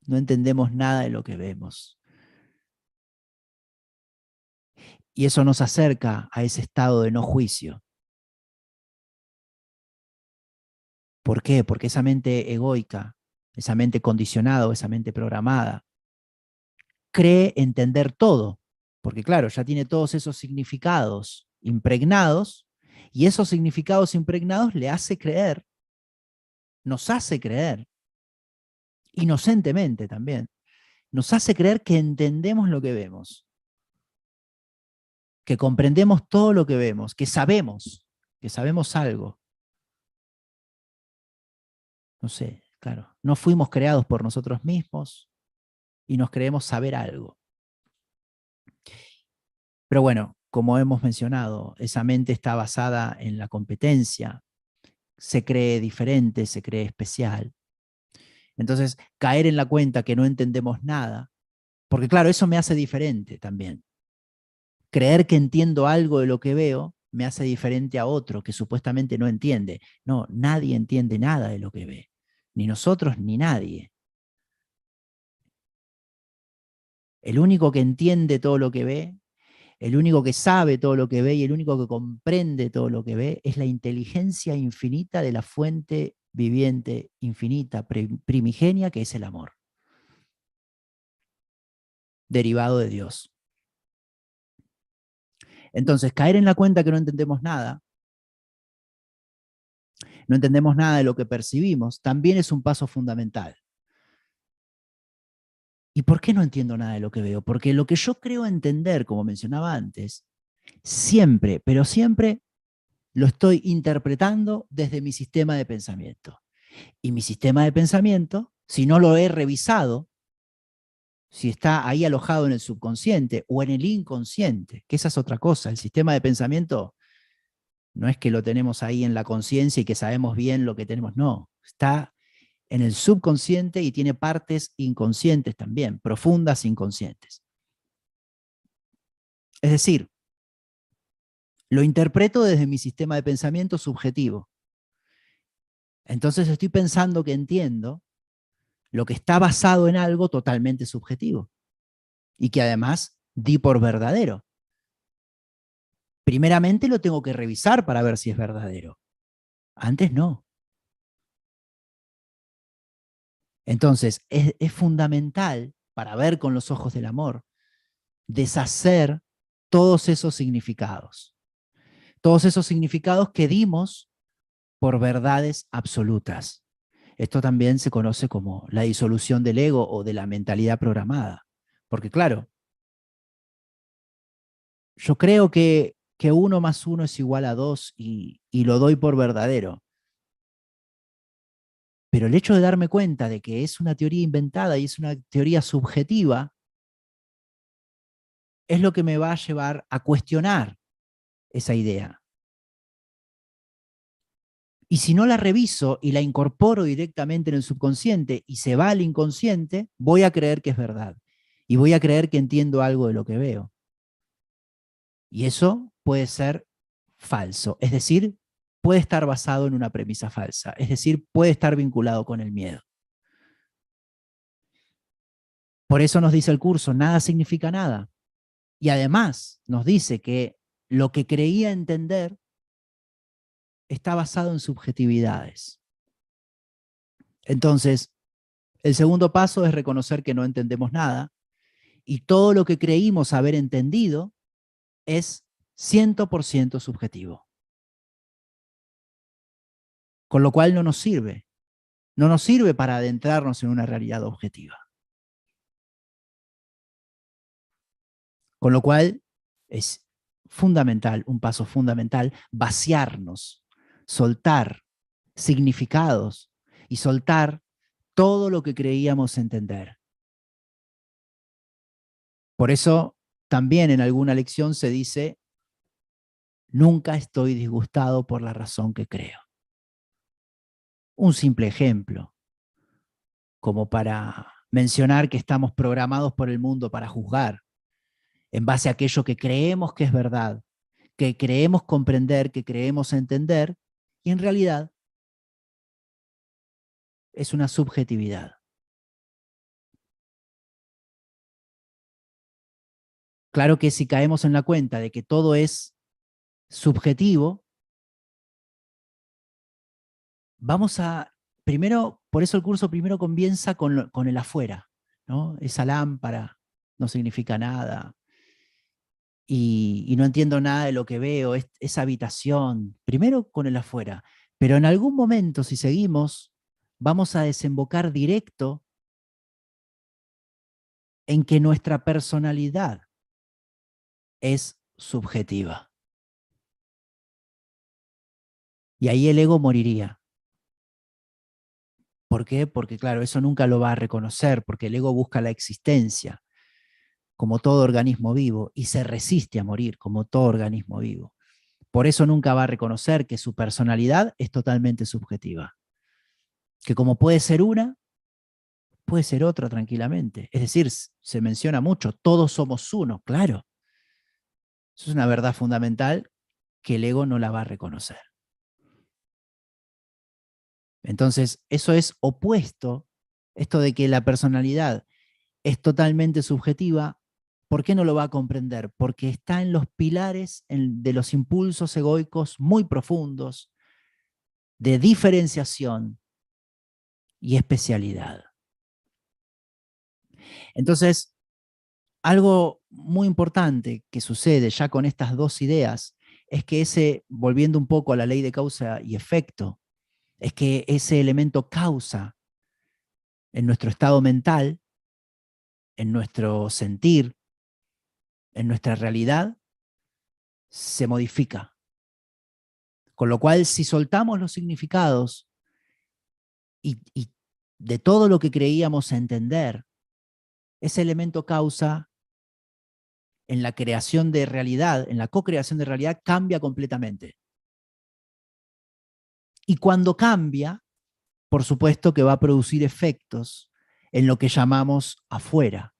No entendemos nada de lo que vemos. Y eso nos acerca a ese estado de no juicio. ¿Por qué? Porque esa mente egoica, esa mente condicionada o esa mente programada, cree entender todo. Porque claro, ya tiene todos esos significados impregnados, y esos significados impregnados le hace creer, nos hace creer, inocentemente también, nos hace creer que entendemos lo que vemos, que comprendemos todo lo que vemos, que sabemos algo. No sé, claro, no fuimos creados por nosotros mismos y nos creemos saber algo. Pero bueno, como hemos mencionado, esa mente está basada en la competencia, se cree diferente, se cree especial. Entonces, caer en la cuenta que no entendemos nada, porque claro, eso me hace diferente también. Creer que entiendo algo de lo que veo me hace diferente a otro que supuestamente no entiende. No, nadie entiende nada de lo que ve, ni nosotros ni nadie. El único que entiende todo lo que ve, el único que sabe todo lo que ve y el único que comprende todo lo que ve es la inteligencia infinita de la fuente viviente, infinita, primigenia, que es el amor, derivado de Dios. Entonces, caer en la cuenta que no entendemos nada de lo que percibimos, también es un paso fundamental. ¿Y por qué no entiendo nada de lo que veo? Porque lo que yo creo entender, como mencionaba antes, siempre, pero siempre lo estoy interpretando desde mi sistema de pensamiento. Y mi sistema de pensamiento, si no lo he revisado, si está ahí alojado en el subconsciente o en el inconsciente, que esa es otra cosa, el sistema de pensamiento no es que lo tenemos ahí en la conciencia y que sabemos bien lo que tenemos, no, está en el subconsciente y tiene partes inconscientes también, profundas inconscientes. Es decir, lo interpreto desde mi sistema de pensamiento subjetivo. Entonces estoy pensando que entiendo lo que está basado en algo totalmente subjetivo y que además di por verdadero. Primeramente lo tengo que revisar para ver si es verdadero. Antes no. Entonces es fundamental para ver con los ojos del amor deshacer todos esos significados. Todos esos significados que dimos por verdades absolutas. Esto también se conoce como la disolución del ego o de la mentalidad programada. Porque claro, yo creo que 1 más 1 es igual a 2 y lo doy por verdadero. Pero el hecho de darme cuenta de que es una teoría inventada y es una teoría subjetiva, es lo que me va a llevar a cuestionar esa idea. Y si no la reviso y la incorporo directamente en el subconsciente y se va al inconsciente, voy a creer que es verdad. Y voy a creer que entiendo algo de lo que veo. Y eso puede ser falso. Es decir, puede estar basado en una premisa falsa. Es decir, puede estar vinculado con el miedo. Por eso nos dice el curso, nada significa nada. Y además nos dice que lo que creía entender está basado en subjetividades. Entonces, el segundo paso es reconocer que no entendemos nada y todo lo que creímos haber entendido es 100% subjetivo. Con lo cual no nos sirve. No nos sirve para adentrarnos en una realidad objetiva. Con lo cual es fundamental, un paso fundamental, vaciarnos, soltar significados y soltar todo lo que creíamos entender. Por eso también en alguna lección se dice, nunca estoy disgustado por la razón que creo. Un simple ejemplo, como para mencionar que estamos programados por el mundo para juzgar en base a aquello que creemos que es verdad, que creemos comprender, que creemos entender, y en realidad es una subjetividad. Claro que si caemos en la cuenta de que todo es subjetivo, vamos a, primero, por eso el curso primero comienza con el afuera, ¿no? Esa lámpara no significa nada, y no entiendo nada de lo que veo, esa habitación, primero con el afuera, pero en algún momento, si seguimos, vamos a desembocar directo en que nuestra personalidad es subjetiva. Y ahí el ego moriría. ¿Por qué? Porque claro, eso nunca lo va a reconocer, porque el ego busca la existencia, como todo organismo vivo, y se resiste a morir, como todo organismo vivo. Por eso nunca va a reconocer que su personalidad es totalmente subjetiva. Que como puede ser una, puede ser otra tranquilamente. Es decir, se menciona mucho, todos somos uno, claro. Eso es una verdad fundamental que el ego no la va a reconocer. Entonces, eso es opuesto, esto de que la personalidad es totalmente subjetiva. ¿Por qué no lo va a comprender? Porque está en los pilares de los impulsos egoicos muy profundos de diferenciación y especialidad. Entonces, algo muy importante que sucede ya con estas dos ideas es que volviendo un poco a la ley de causa y efecto, es que ese elemento causa en nuestro estado mental, en nuestro sentir, en nuestra realidad, se modifica. Con lo cual, si soltamos los significados y de todo lo que creíamos entender, ese elemento causa en la creación de realidad, en la co-creación de realidad, cambia completamente. Y cuando cambia, por supuesto que va a producir efectos en lo que llamamos afuera,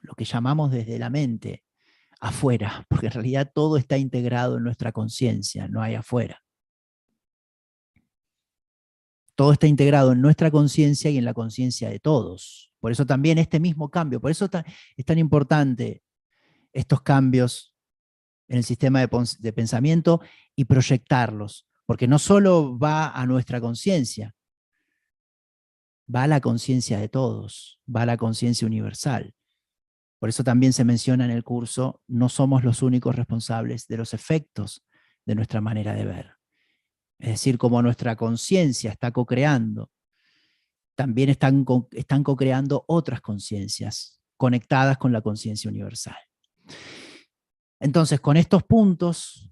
lo que llamamos desde la mente afuera, porque en realidad todo está integrado en nuestra conciencia, no hay afuera. Todo está integrado en nuestra conciencia y en la conciencia de todos. Por eso también este mismo cambio, por eso es tan importante estos cambios en el sistema de pensamiento y proyectarlos, porque no solo va a nuestra conciencia, va a la conciencia de todos, va a la conciencia universal. Por eso también se menciona en el curso, no somos los únicos responsables de los efectos de nuestra manera de ver. Es decir, como nuestra conciencia está co-creando, también están co-creando otras conciencias conectadas con la conciencia universal. Entonces, con estos puntos,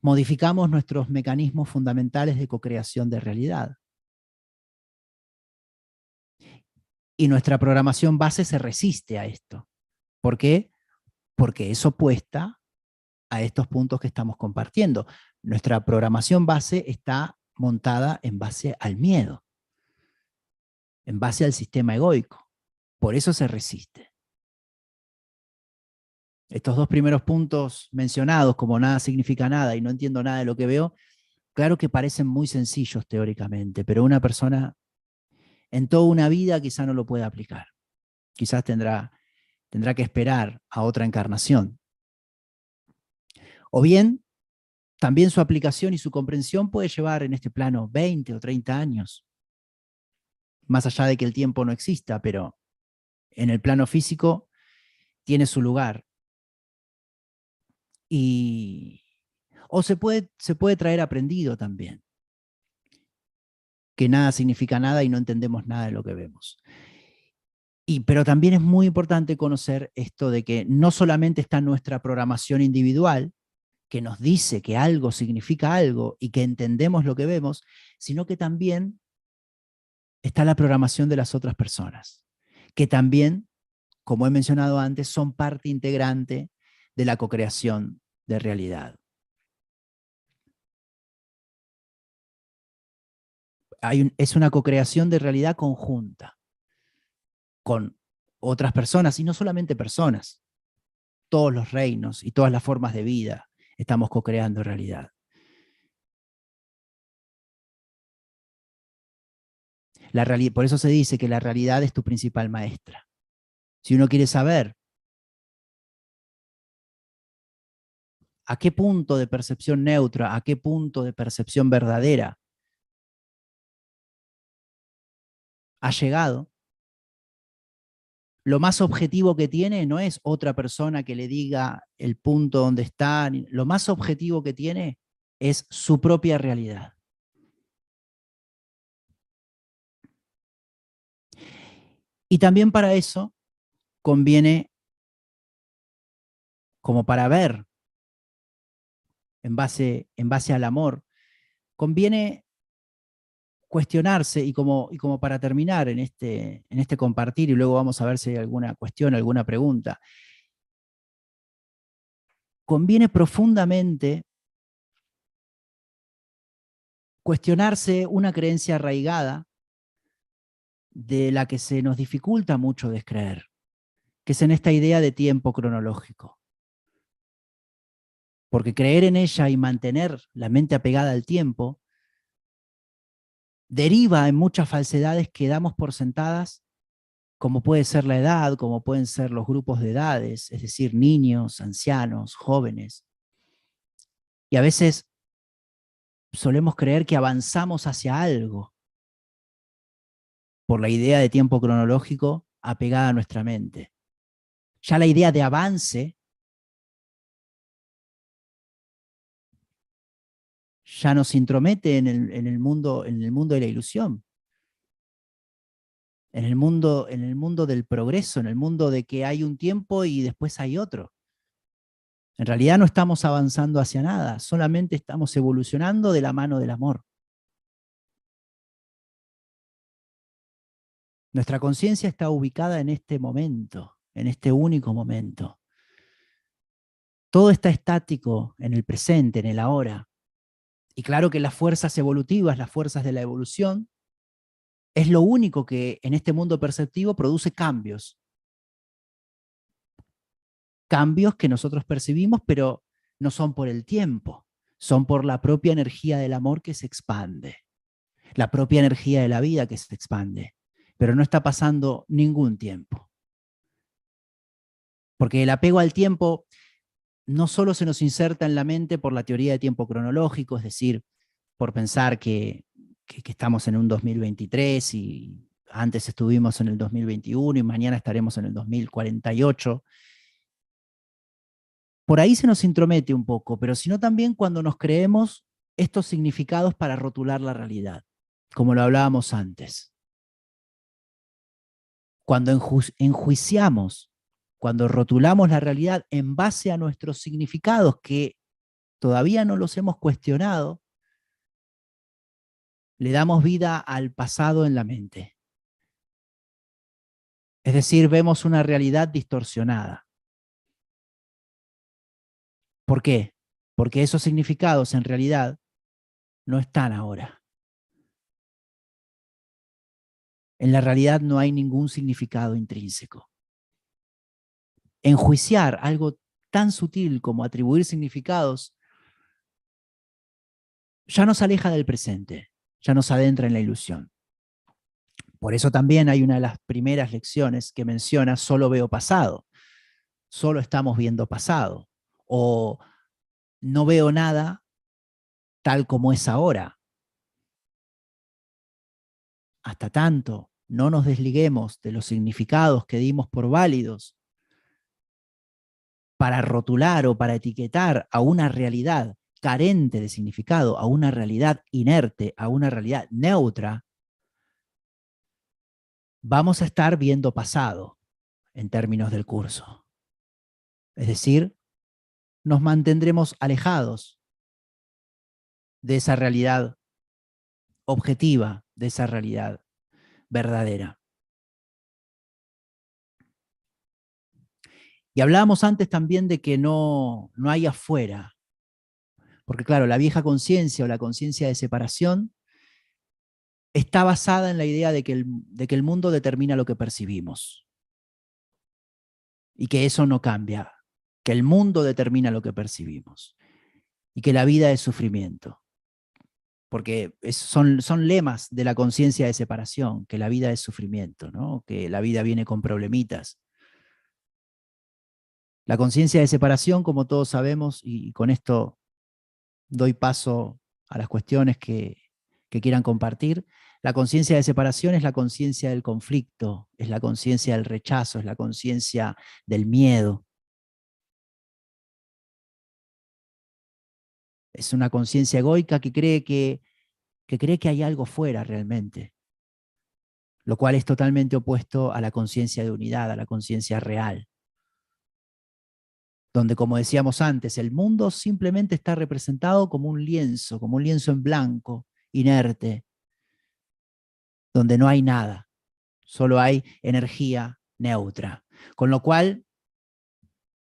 modificamos nuestros mecanismos fundamentales de co-creación de realidad. Y nuestra programación base se resiste a esto. ¿Por qué? Porque es opuesta a estos puntos que estamos compartiendo. Nuestra programación base está montada en base al miedo, en base al sistema egoico. Por eso se resiste. Estos dos primeros puntos mencionados, como nada significa nada y no entiendo nada de lo que veo, claro que parecen muy sencillos teóricamente, pero una persona en toda una vida quizá no lo pueda aplicar. Quizás tendrá que esperar a otra encarnación. O bien, también su aplicación y su comprensión puede llevar en este plano 20 o 30 años. Más allá de que el tiempo no exista, pero en el plano físico tiene su lugar. O se puede traer aprendido también, que nada significa nada y no entendemos nada de lo que vemos. Pero también es muy importante conocer esto de que no solamente está nuestra programación individual, que nos dice que algo significa algo y que entendemos lo que vemos, sino que también está la programación de las otras personas, que también, como he mencionado antes, son parte integrante de la cocreación de realidad. Es una cocreación de realidad conjunta con otras personas, y no solamente personas, todos los reinos y todas las formas de vida estamos cocreando realidad. Por eso se dice que la realidad es tu principal maestra. Si uno quiere saber a qué punto de percepción neutra, a qué punto de percepción verdadera ha llegado, lo más objetivo que tiene no es otra persona que le diga el punto donde está, lo más objetivo que tiene es su propia realidad. Y también para eso conviene, como para ver en base al amor, conviene cuestionarse, y como para terminar en este compartir, y luego vamos a ver si hay alguna cuestión, alguna pregunta, conviene profundamente cuestionarse una creencia arraigada de la que se nos dificulta mucho descreer, que es en esta idea de tiempo cronológico. Porque creer en ella y mantener la mente apegada al tiempo deriva en muchas falsedades que damos por sentadas, como puede ser la edad, como pueden ser los grupos de edades, es decir, niños, ancianos, jóvenes. Y a veces solemos creer que avanzamos hacia algo por la idea de tiempo cronológico apegada a nuestra mente. Ya la idea de avance ya nos intromete en el mundo de la ilusión, en el mundo del progreso, en el mundo de que hay un tiempo y después hay otro. En realidad no estamos avanzando hacia nada, solamente estamos evolucionando de la mano del amor. Nuestra conciencia está ubicada en este momento, en este único momento. Todo está estático en el presente, en el ahora. Y claro que las fuerzas evolutivas, las fuerzas de la evolución, es lo único que en este mundo perceptivo produce cambios. Cambios que nosotros percibimos, pero no son por el tiempo, son por la propia energía del amor que se expande, la propia energía de la vida que se expande, pero no está pasando ningún tiempo. Porque el apego al tiempo no solo se nos inserta en la mente por la teoría de tiempo cronológico, es decir, por pensar que estamos en un 2023 y antes estuvimos en el 2021 y mañana estaremos en el 2048. Por ahí se nos intromete un poco, pero sino también cuando nos creemos estos significados para rotular la realidad, como lo hablábamos antes. Cuando enjuiciamos, cuando rotulamos la realidad en base a nuestros significados que todavía no los hemos cuestionado, le damos vida al pasado en la mente. Es decir, vemos una realidad distorsionada. ¿Por qué? Porque esos significados en realidad no están ahora. En la realidad no hay ningún significado intrínseco. Enjuiciar algo tan sutil como atribuir significados ya nos aleja del presente, ya nos adentra en la ilusión. Por eso también hay una de las primeras lecciones que menciona: solo veo pasado, solo estamos viendo pasado, o no veo nada tal como es ahora. Hasta tanto no nos desliguemos de los significados que dimos por válidos para rotular o para etiquetar a una realidad carente de significado, a una realidad inerte, a una realidad neutra, vamos a estar viendo pasado en términos del curso. Es decir, nos mantendremos alejados de esa realidad objetiva, de esa realidad verdadera. Y hablábamos antes también de que no hay afuera, porque claro, la vieja conciencia o la conciencia de separación está basada en la idea de que el mundo determina lo que percibimos y que eso no cambia, que el mundo determina lo que percibimos y que la vida es sufrimiento. Porque son lemas de la conciencia de separación, que la vida es sufrimiento, ¿no? Que la vida viene con problemitas. La conciencia de separación, como todos sabemos, y con esto doy paso a las cuestiones que quieran compartir, la conciencia de separación es la conciencia del conflicto, es la conciencia del rechazo, es la conciencia del miedo. Es una conciencia egoica que cree que hay algo fuera realmente, lo cual es totalmente opuesto a la conciencia de unidad, a la conciencia real, donde, como decíamos antes, el mundo simplemente está representado como un lienzo en blanco, inerte, donde no hay nada, solo hay energía neutra. Con lo cual,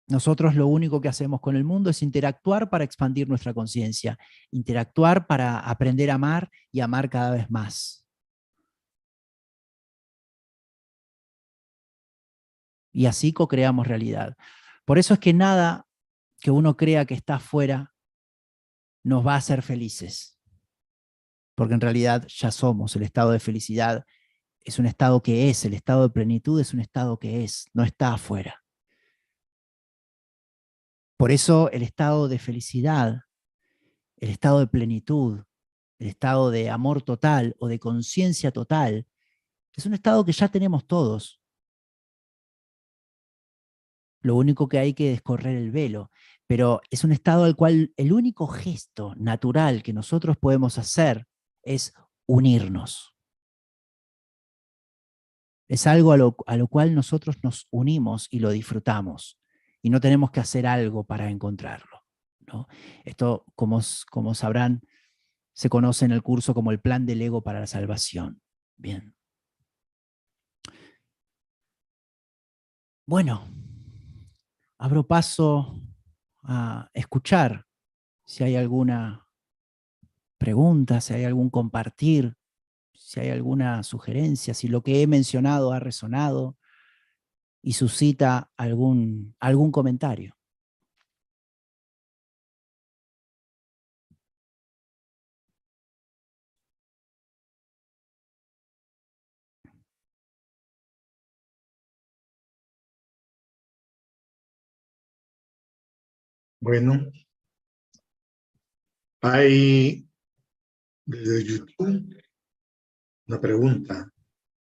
nosotros lo único que hacemos con el mundo es interactuar para expandir nuestra conciencia, interactuar para aprender a amar y amar cada vez más. Y así co-creamos realidad. Por eso es que nada que uno crea que está afuera nos va a hacer felices. Porque en realidad ya somos. El estado de felicidad es un estado que es, el estado de plenitud es un estado que es, no está afuera. Por eso el estado de felicidad, el estado de plenitud, el estado de amor total o de conciencia total, es un estado que ya tenemos todos. Lo único que hay que es correr el velo, pero es un estado al cual el único gesto natural que nosotros podemos hacer es unirnos. Es algo a lo cual nosotros nos unimos y lo disfrutamos, y no tenemos que hacer algo para encontrarlo, ¿no? Esto, como sabrán, se conoce en el curso como el plan del ego para la salvación. Bien. Bueno, abro paso a escuchar si hay alguna pregunta, si hay algún compartir, si hay alguna sugerencia, si lo que he mencionado ha resonado y suscita algún comentario. Bueno, hay desde YouTube una pregunta.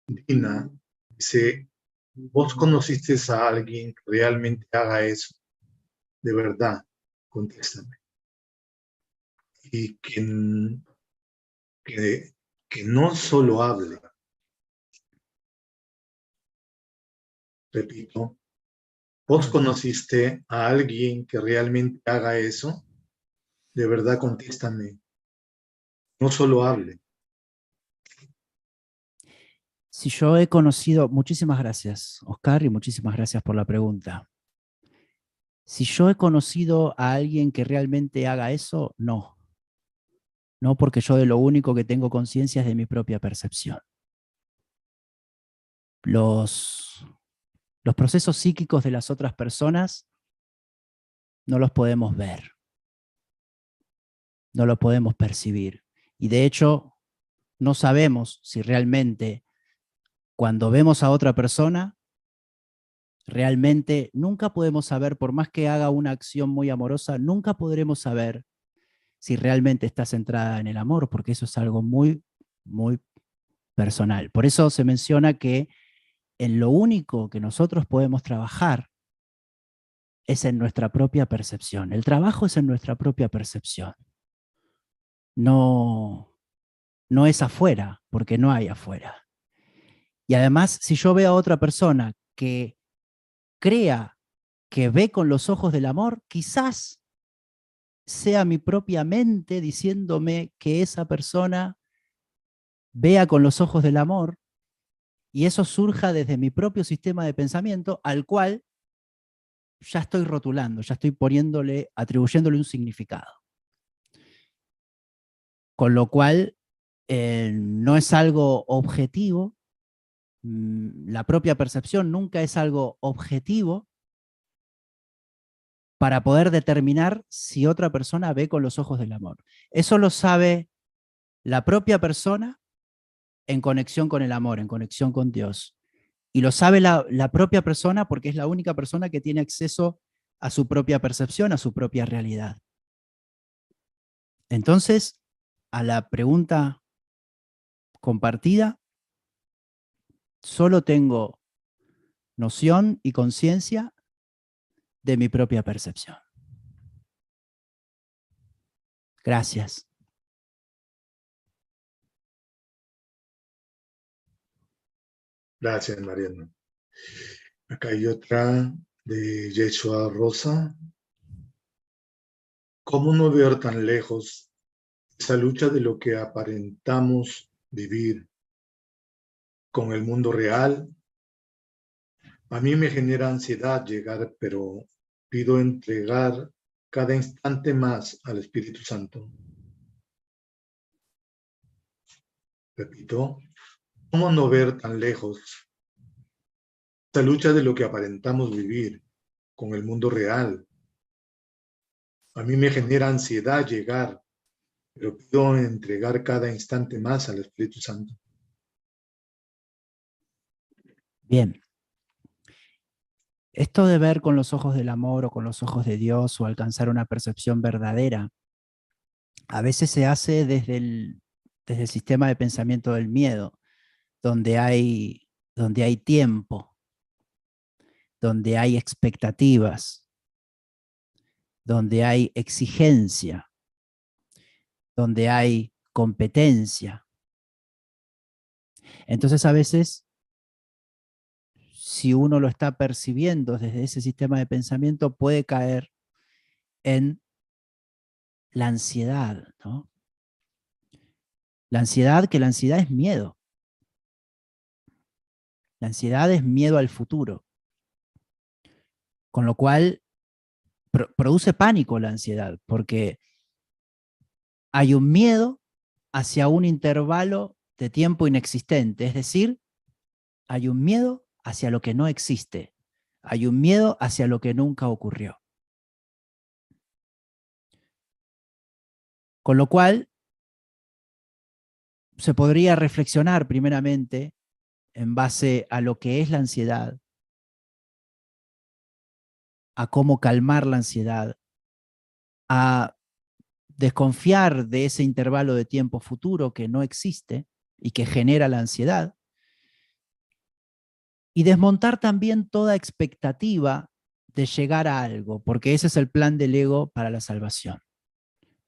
Dina dice, ¿vos conociste a alguien que realmente haga eso? De verdad, contéstame. Y que no solo hable. Repito, ¿vos conociste a alguien que realmente haga eso? De verdad, contéstame. No solo hable. Si yo he conocido, muchísimas gracias, Oscar, y muchísimas gracias por la pregunta. Si yo he conocido a alguien que realmente haga eso, no. No, porque yo de lo único que tengo conciencia es de mi propia percepción. Los procesos psíquicos de las otras personas no los podemos ver, no los podemos percibir. Y de hecho, no sabemos si realmente cuando vemos a otra persona, realmente nunca podemos saber, por más que haga una acción muy amorosa, nunca podremos saber si realmente está centrada en el amor, porque eso es algo muy, muy personal. Por eso se menciona que en lo único que nosotros podemos trabajar es en nuestra propia percepción. El trabajo es en nuestra propia percepción. No es afuera, porque no hay afuera. Y además, si yo veo a otra persona que crea que ve con los ojos del amor, quizás sea mi propia mente diciéndome que esa persona vea con los ojos del amor, y eso surja desde mi propio sistema de pensamiento, al cual ya estoy rotulando, ya estoy atribuyéndole un significado. Con lo cual, no es algo objetivo, la propia percepción nunca es algo objetivo para poder determinar si otra persona ve con los ojos del amor. Eso lo sabe la propia persona en conexión con el amor, en conexión con Dios. Y lo sabe la propia persona porque es la única persona que tiene acceso a su propia percepción, a su propia realidad. Entonces, a la pregunta compartida, solo tengo noción y conciencia de mi propia percepción. Gracias. Gracias, Mariano. Acá hay otra de Yeshua Rosa. ¿Cómo no ver tan lejos esa lucha de lo que aparentamos vivir con el mundo real? A mí me genera ansiedad llegar, pero pido entregar cada instante más al Espíritu Santo. Repito, ¿cómo no ver tan lejos esa lucha de lo que aparentamos vivir con el mundo real? A mí me genera ansiedad llegar, pero pido entregar cada instante más al Espíritu Santo. Bien. Esto de ver con los ojos del amor o con los ojos de Dios o alcanzar una percepción verdadera, a veces se hace desde el sistema de pensamiento del miedo, donde hay tiempo, donde hay expectativas, donde hay exigencia, donde hay competencia. Entonces a veces, si uno lo está percibiendo desde ese sistema de pensamiento, puede caer en la ansiedad, ¿no? La ansiedad es miedo. La ansiedad es miedo al futuro. Con lo cual produce pánico la ansiedad, porque hay un miedo hacia un intervalo de tiempo inexistente, es decir, hay un miedo hacia lo que no existe, hay un miedo hacia lo que nunca ocurrió. Con lo cual, se podría reflexionar primeramente en base a lo que es la ansiedad, a cómo calmar la ansiedad, a desconfiar de ese intervalo de tiempo futuro que no existe y que genera la ansiedad, y desmontar también toda expectativa de llegar a algo, porque ese es el plan del ego para la salvación.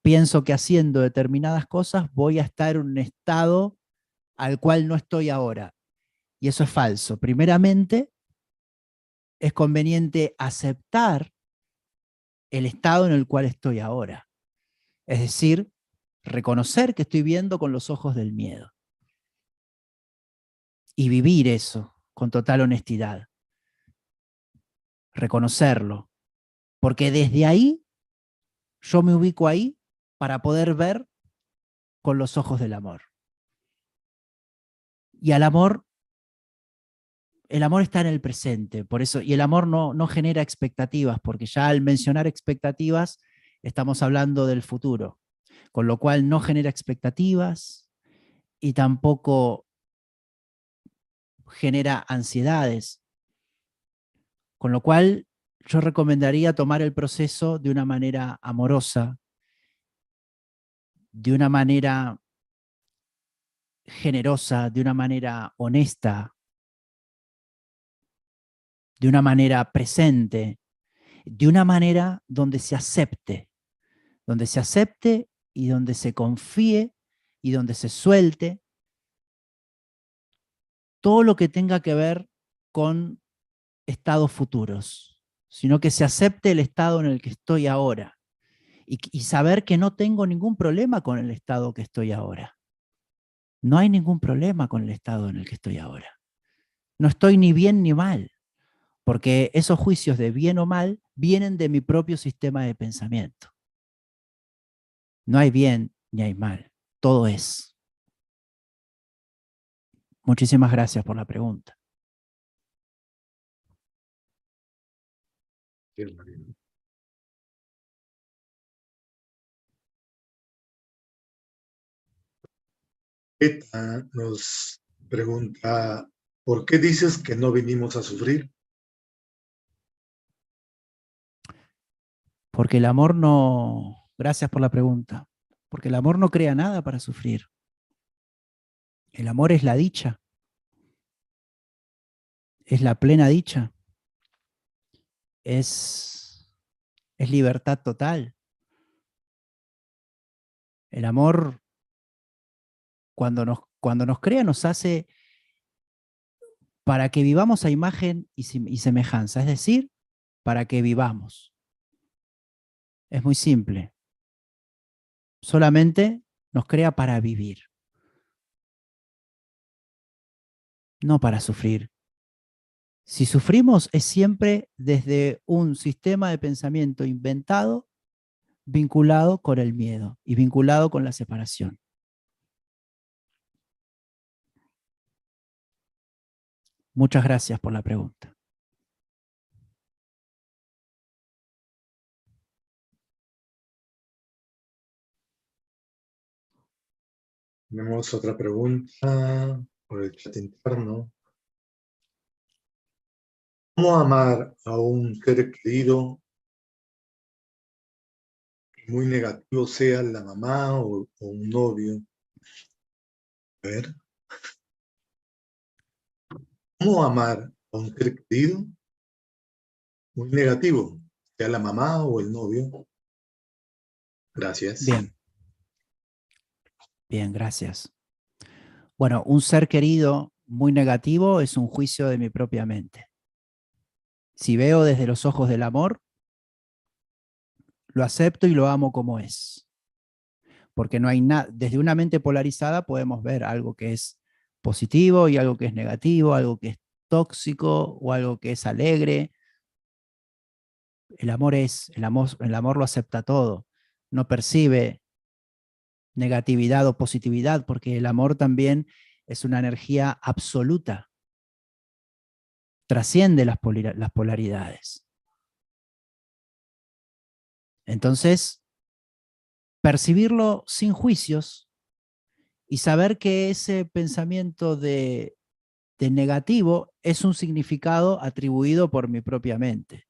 Pienso que haciendo determinadas cosas voy a estar en un estado al cual no estoy ahora, y eso es falso. Primeramente, es conveniente aceptar el estado en el cual estoy ahora, es decir, reconocer que estoy viendo con los ojos del miedo y vivir eso con total honestidad, reconocerlo, porque desde ahí yo me ubico ahí para poder ver con los ojos del amor. Y el amor está en el presente, por eso, y el amor no genera expectativas, porque ya al mencionar expectativas estamos hablando del futuro, con lo cual no genera expectativas y tampoco genera ansiedades, con lo cual yo recomendaría tomar el proceso de una manera amorosa, de una manera generosa, de una manera honesta, de una manera presente, de una manera donde se acepte y donde se confíe y donde se suelte todo lo que tenga que ver con estados futuros, sino que se acepte el estado en el que estoy ahora y saber que no tengo ningún problema con el estado que estoy ahora. No hay ningún problema con el estado en el que estoy ahora. No estoy ni bien ni mal, porque esos juicios de bien o mal vienen de mi propio sistema de pensamiento. No hay bien ni hay mal, todo es. Muchísimas gracias por la pregunta. Bien, Mariano. Eta nos pregunta, ¿por qué dices que no vinimos a sufrir? Porque el amor no... Gracias por la pregunta. Porque el amor no crea nada para sufrir. El amor es la dicha. Es la plena dicha. Es libertad total. El amor, cuando nos crea, nos hace para que vivamos a imagen y semejanza. Es decir, para que vivamos. Es muy simple. Solamente nos crea para vivir. No para sufrir. Si sufrimos es siempre desde un sistema de pensamiento inventado, vinculado con el miedo y vinculado con la separación. Muchas gracias por la pregunta. Tenemos otra pregunta por el chat interno. ¿Cómo amar a un ser querido que muy negativo sea la mamá o un novio? A ver. ¿Cómo amar a un ser querido muy negativo, sea la mamá o el novio? Gracias. Bien. Bien, gracias. Bueno, un ser querido muy negativo es un juicio de mi propia mente. Si veo desde los ojos del amor, lo acepto y lo amo como es. Porque no hay nada, desde una mente polarizada podemos ver algo que es positivo y algo que es negativo, algo que es tóxico o algo que es alegre. El amor el amor lo acepta todo, no percibe negatividad o positividad, porque el amor también es una energía absoluta, trasciende las polaridades. Entonces, percibirlo sin juicios y saber que ese pensamiento de negativo es un significado atribuido por mi propia mente.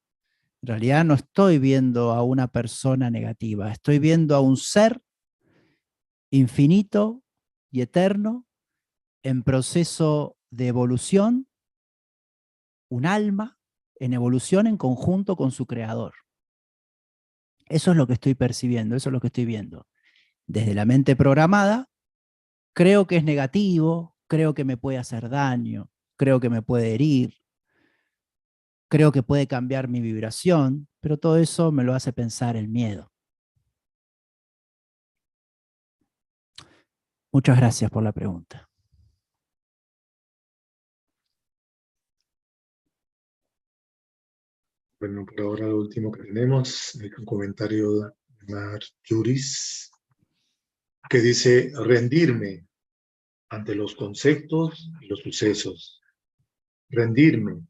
En realidad no estoy viendo a una persona negativa, estoy viendo a un ser infinito y eterno en proceso de evolución, un alma en evolución en conjunto con su creador. Eso es lo que estoy percibiendo, eso es lo que estoy viendo. Desde la mente programada, creo que es negativo, creo que me puede hacer daño, creo que me puede herir, creo que puede cambiar mi vibración, pero todo eso me lo hace pensar el miedo. Muchas gracias por la pregunta. Bueno, por ahora lo último que tenemos es un comentario de Mar Juris que dice rendirme ante los conceptos y los sucesos. Rendirme.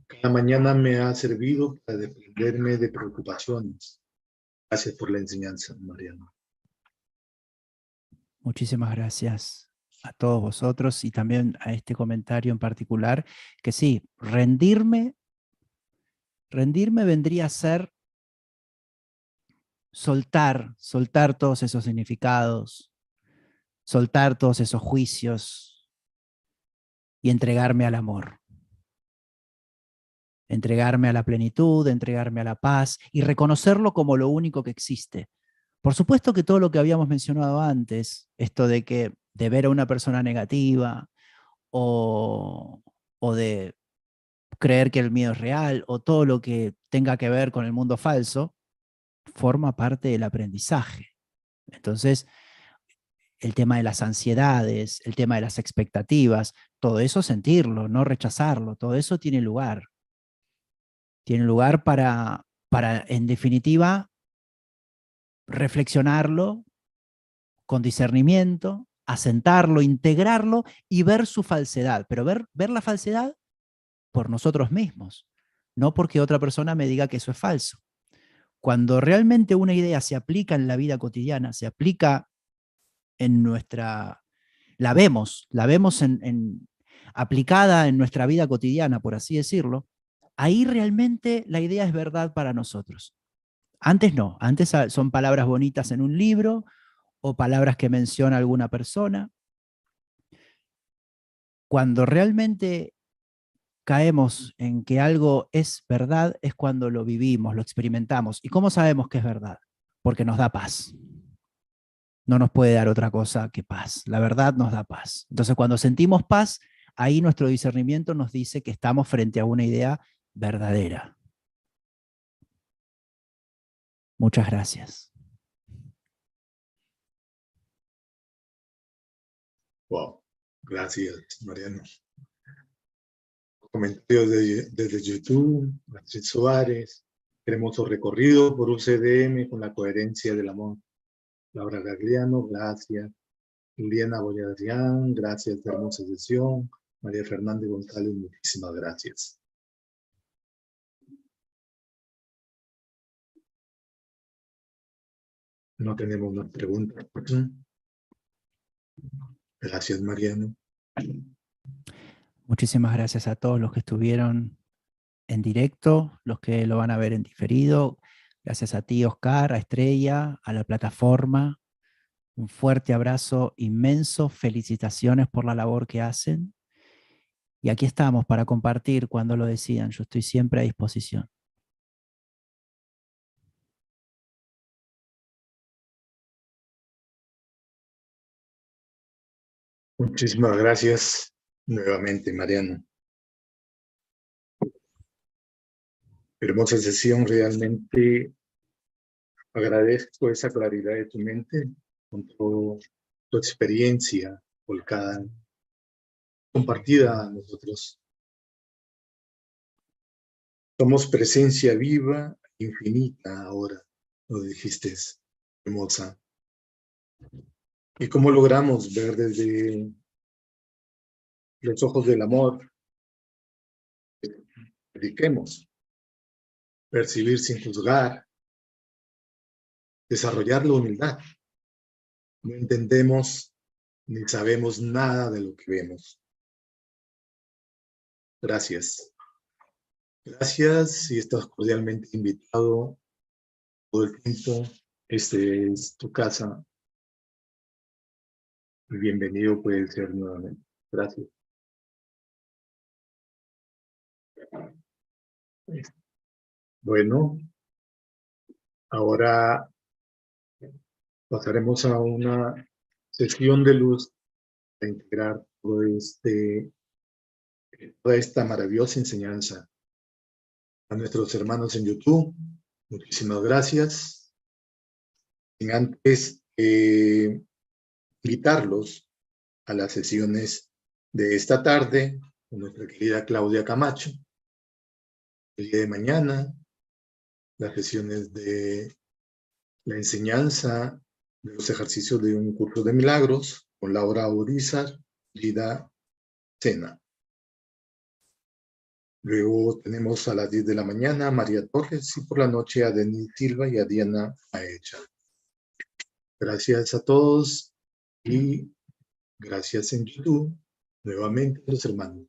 Cada mañana me ha servido para defenderme de preocupaciones. Gracias por la enseñanza, Mariano. Muchísimas gracias a todos vosotros y también a este comentario en particular, que sí, rendirme vendría a ser soltar todos esos significados, soltar todos esos juicios y entregarme al amor. Entregarme a la plenitud, entregarme a la paz y reconocerlo como lo único que existe. Por supuesto que todo lo que habíamos mencionado antes, esto de ver a una persona negativa o de creer que el miedo es real, o todo lo que tenga que ver con el mundo falso, forma parte del aprendizaje. Entonces, el tema de las ansiedades, el tema de las expectativas, todo eso sentirlo, no rechazarlo, todo eso tiene lugar. Tiene lugar para en definitiva, reflexionarlo con discernimiento, asentarlo, integrarlo y ver su falsedad, pero ver la falsedad por nosotros mismos, no porque otra persona me diga que eso es falso. Cuando realmente una idea se aplica en la vida cotidiana, se aplica en nuestra, la vemos aplicada en nuestra vida cotidiana, por así decirlo, ahí realmente la idea es verdad para nosotros. Antes no, antes son palabras bonitas en un libro o palabras que menciona alguna persona. Cuando realmente caemos en que algo es verdad es cuando lo vivimos, lo experimentamos. ¿Y cómo sabemos que es verdad? Porque nos da paz. No nos puede dar otra cosa que paz. La verdad nos da paz. Entonces, cuando sentimos paz, ahí nuestro discernimiento nos dice que estamos frente a una idea verdadera. Muchas gracias. Wow, gracias, Mariano. Comentarios desde YouTube, Astrid Suárez, hermoso recorrido por UCDM con la coherencia del amor. Laura Gagliano, gracias. Liliana Boyadrián, gracias, hermosa sesión. María Fernández González, muchísimas gracias. No tenemos más preguntas. Gracias, Mariano. Muchísimas gracias a todos los que estuvieron en directo, los que lo van a ver en diferido. Gracias a ti, Oscar, a Estrella, a la plataforma. Un fuerte abrazo inmenso, felicitaciones por la labor que hacen. Y aquí estamos para compartir cuando lo decidan. Yo estoy siempre a disposición. Muchísimas gracias nuevamente, Mariano. Hermosa sesión, realmente agradezco esa claridad de tu mente con toda tu experiencia volcada, compartida a nosotros. Somos presencia viva, infinita ahora, lo dijiste, hermosa. ¿Y cómo logramos ver desde los ojos del amor? Dediquemos, percibir sin juzgar, desarrollar la humildad. No entendemos ni sabemos nada de lo que vemos. Gracias. Gracias y estás cordialmente invitado todo el tiempo. Este es tu casa. Bienvenido puede ser nuevamente. Gracias. Bueno, ahora pasaremos a una sesión de luz para integrar toda esta maravillosa enseñanza. A nuestros hermanos en YouTube, muchísimas gracias. Sin antes invitarlos a las sesiones de esta tarde con nuestra querida Claudia Camacho. El día de mañana, las sesiones de la enseñanza de los ejercicios de un curso de milagros con Laura Urizar y Lida Sena. Luego tenemos a las 10 de la mañana a María Torres y por la noche a Denis Silva y a Diana Aecha. Gracias a todos y gracias en YouTube nuevamente a los hermanos.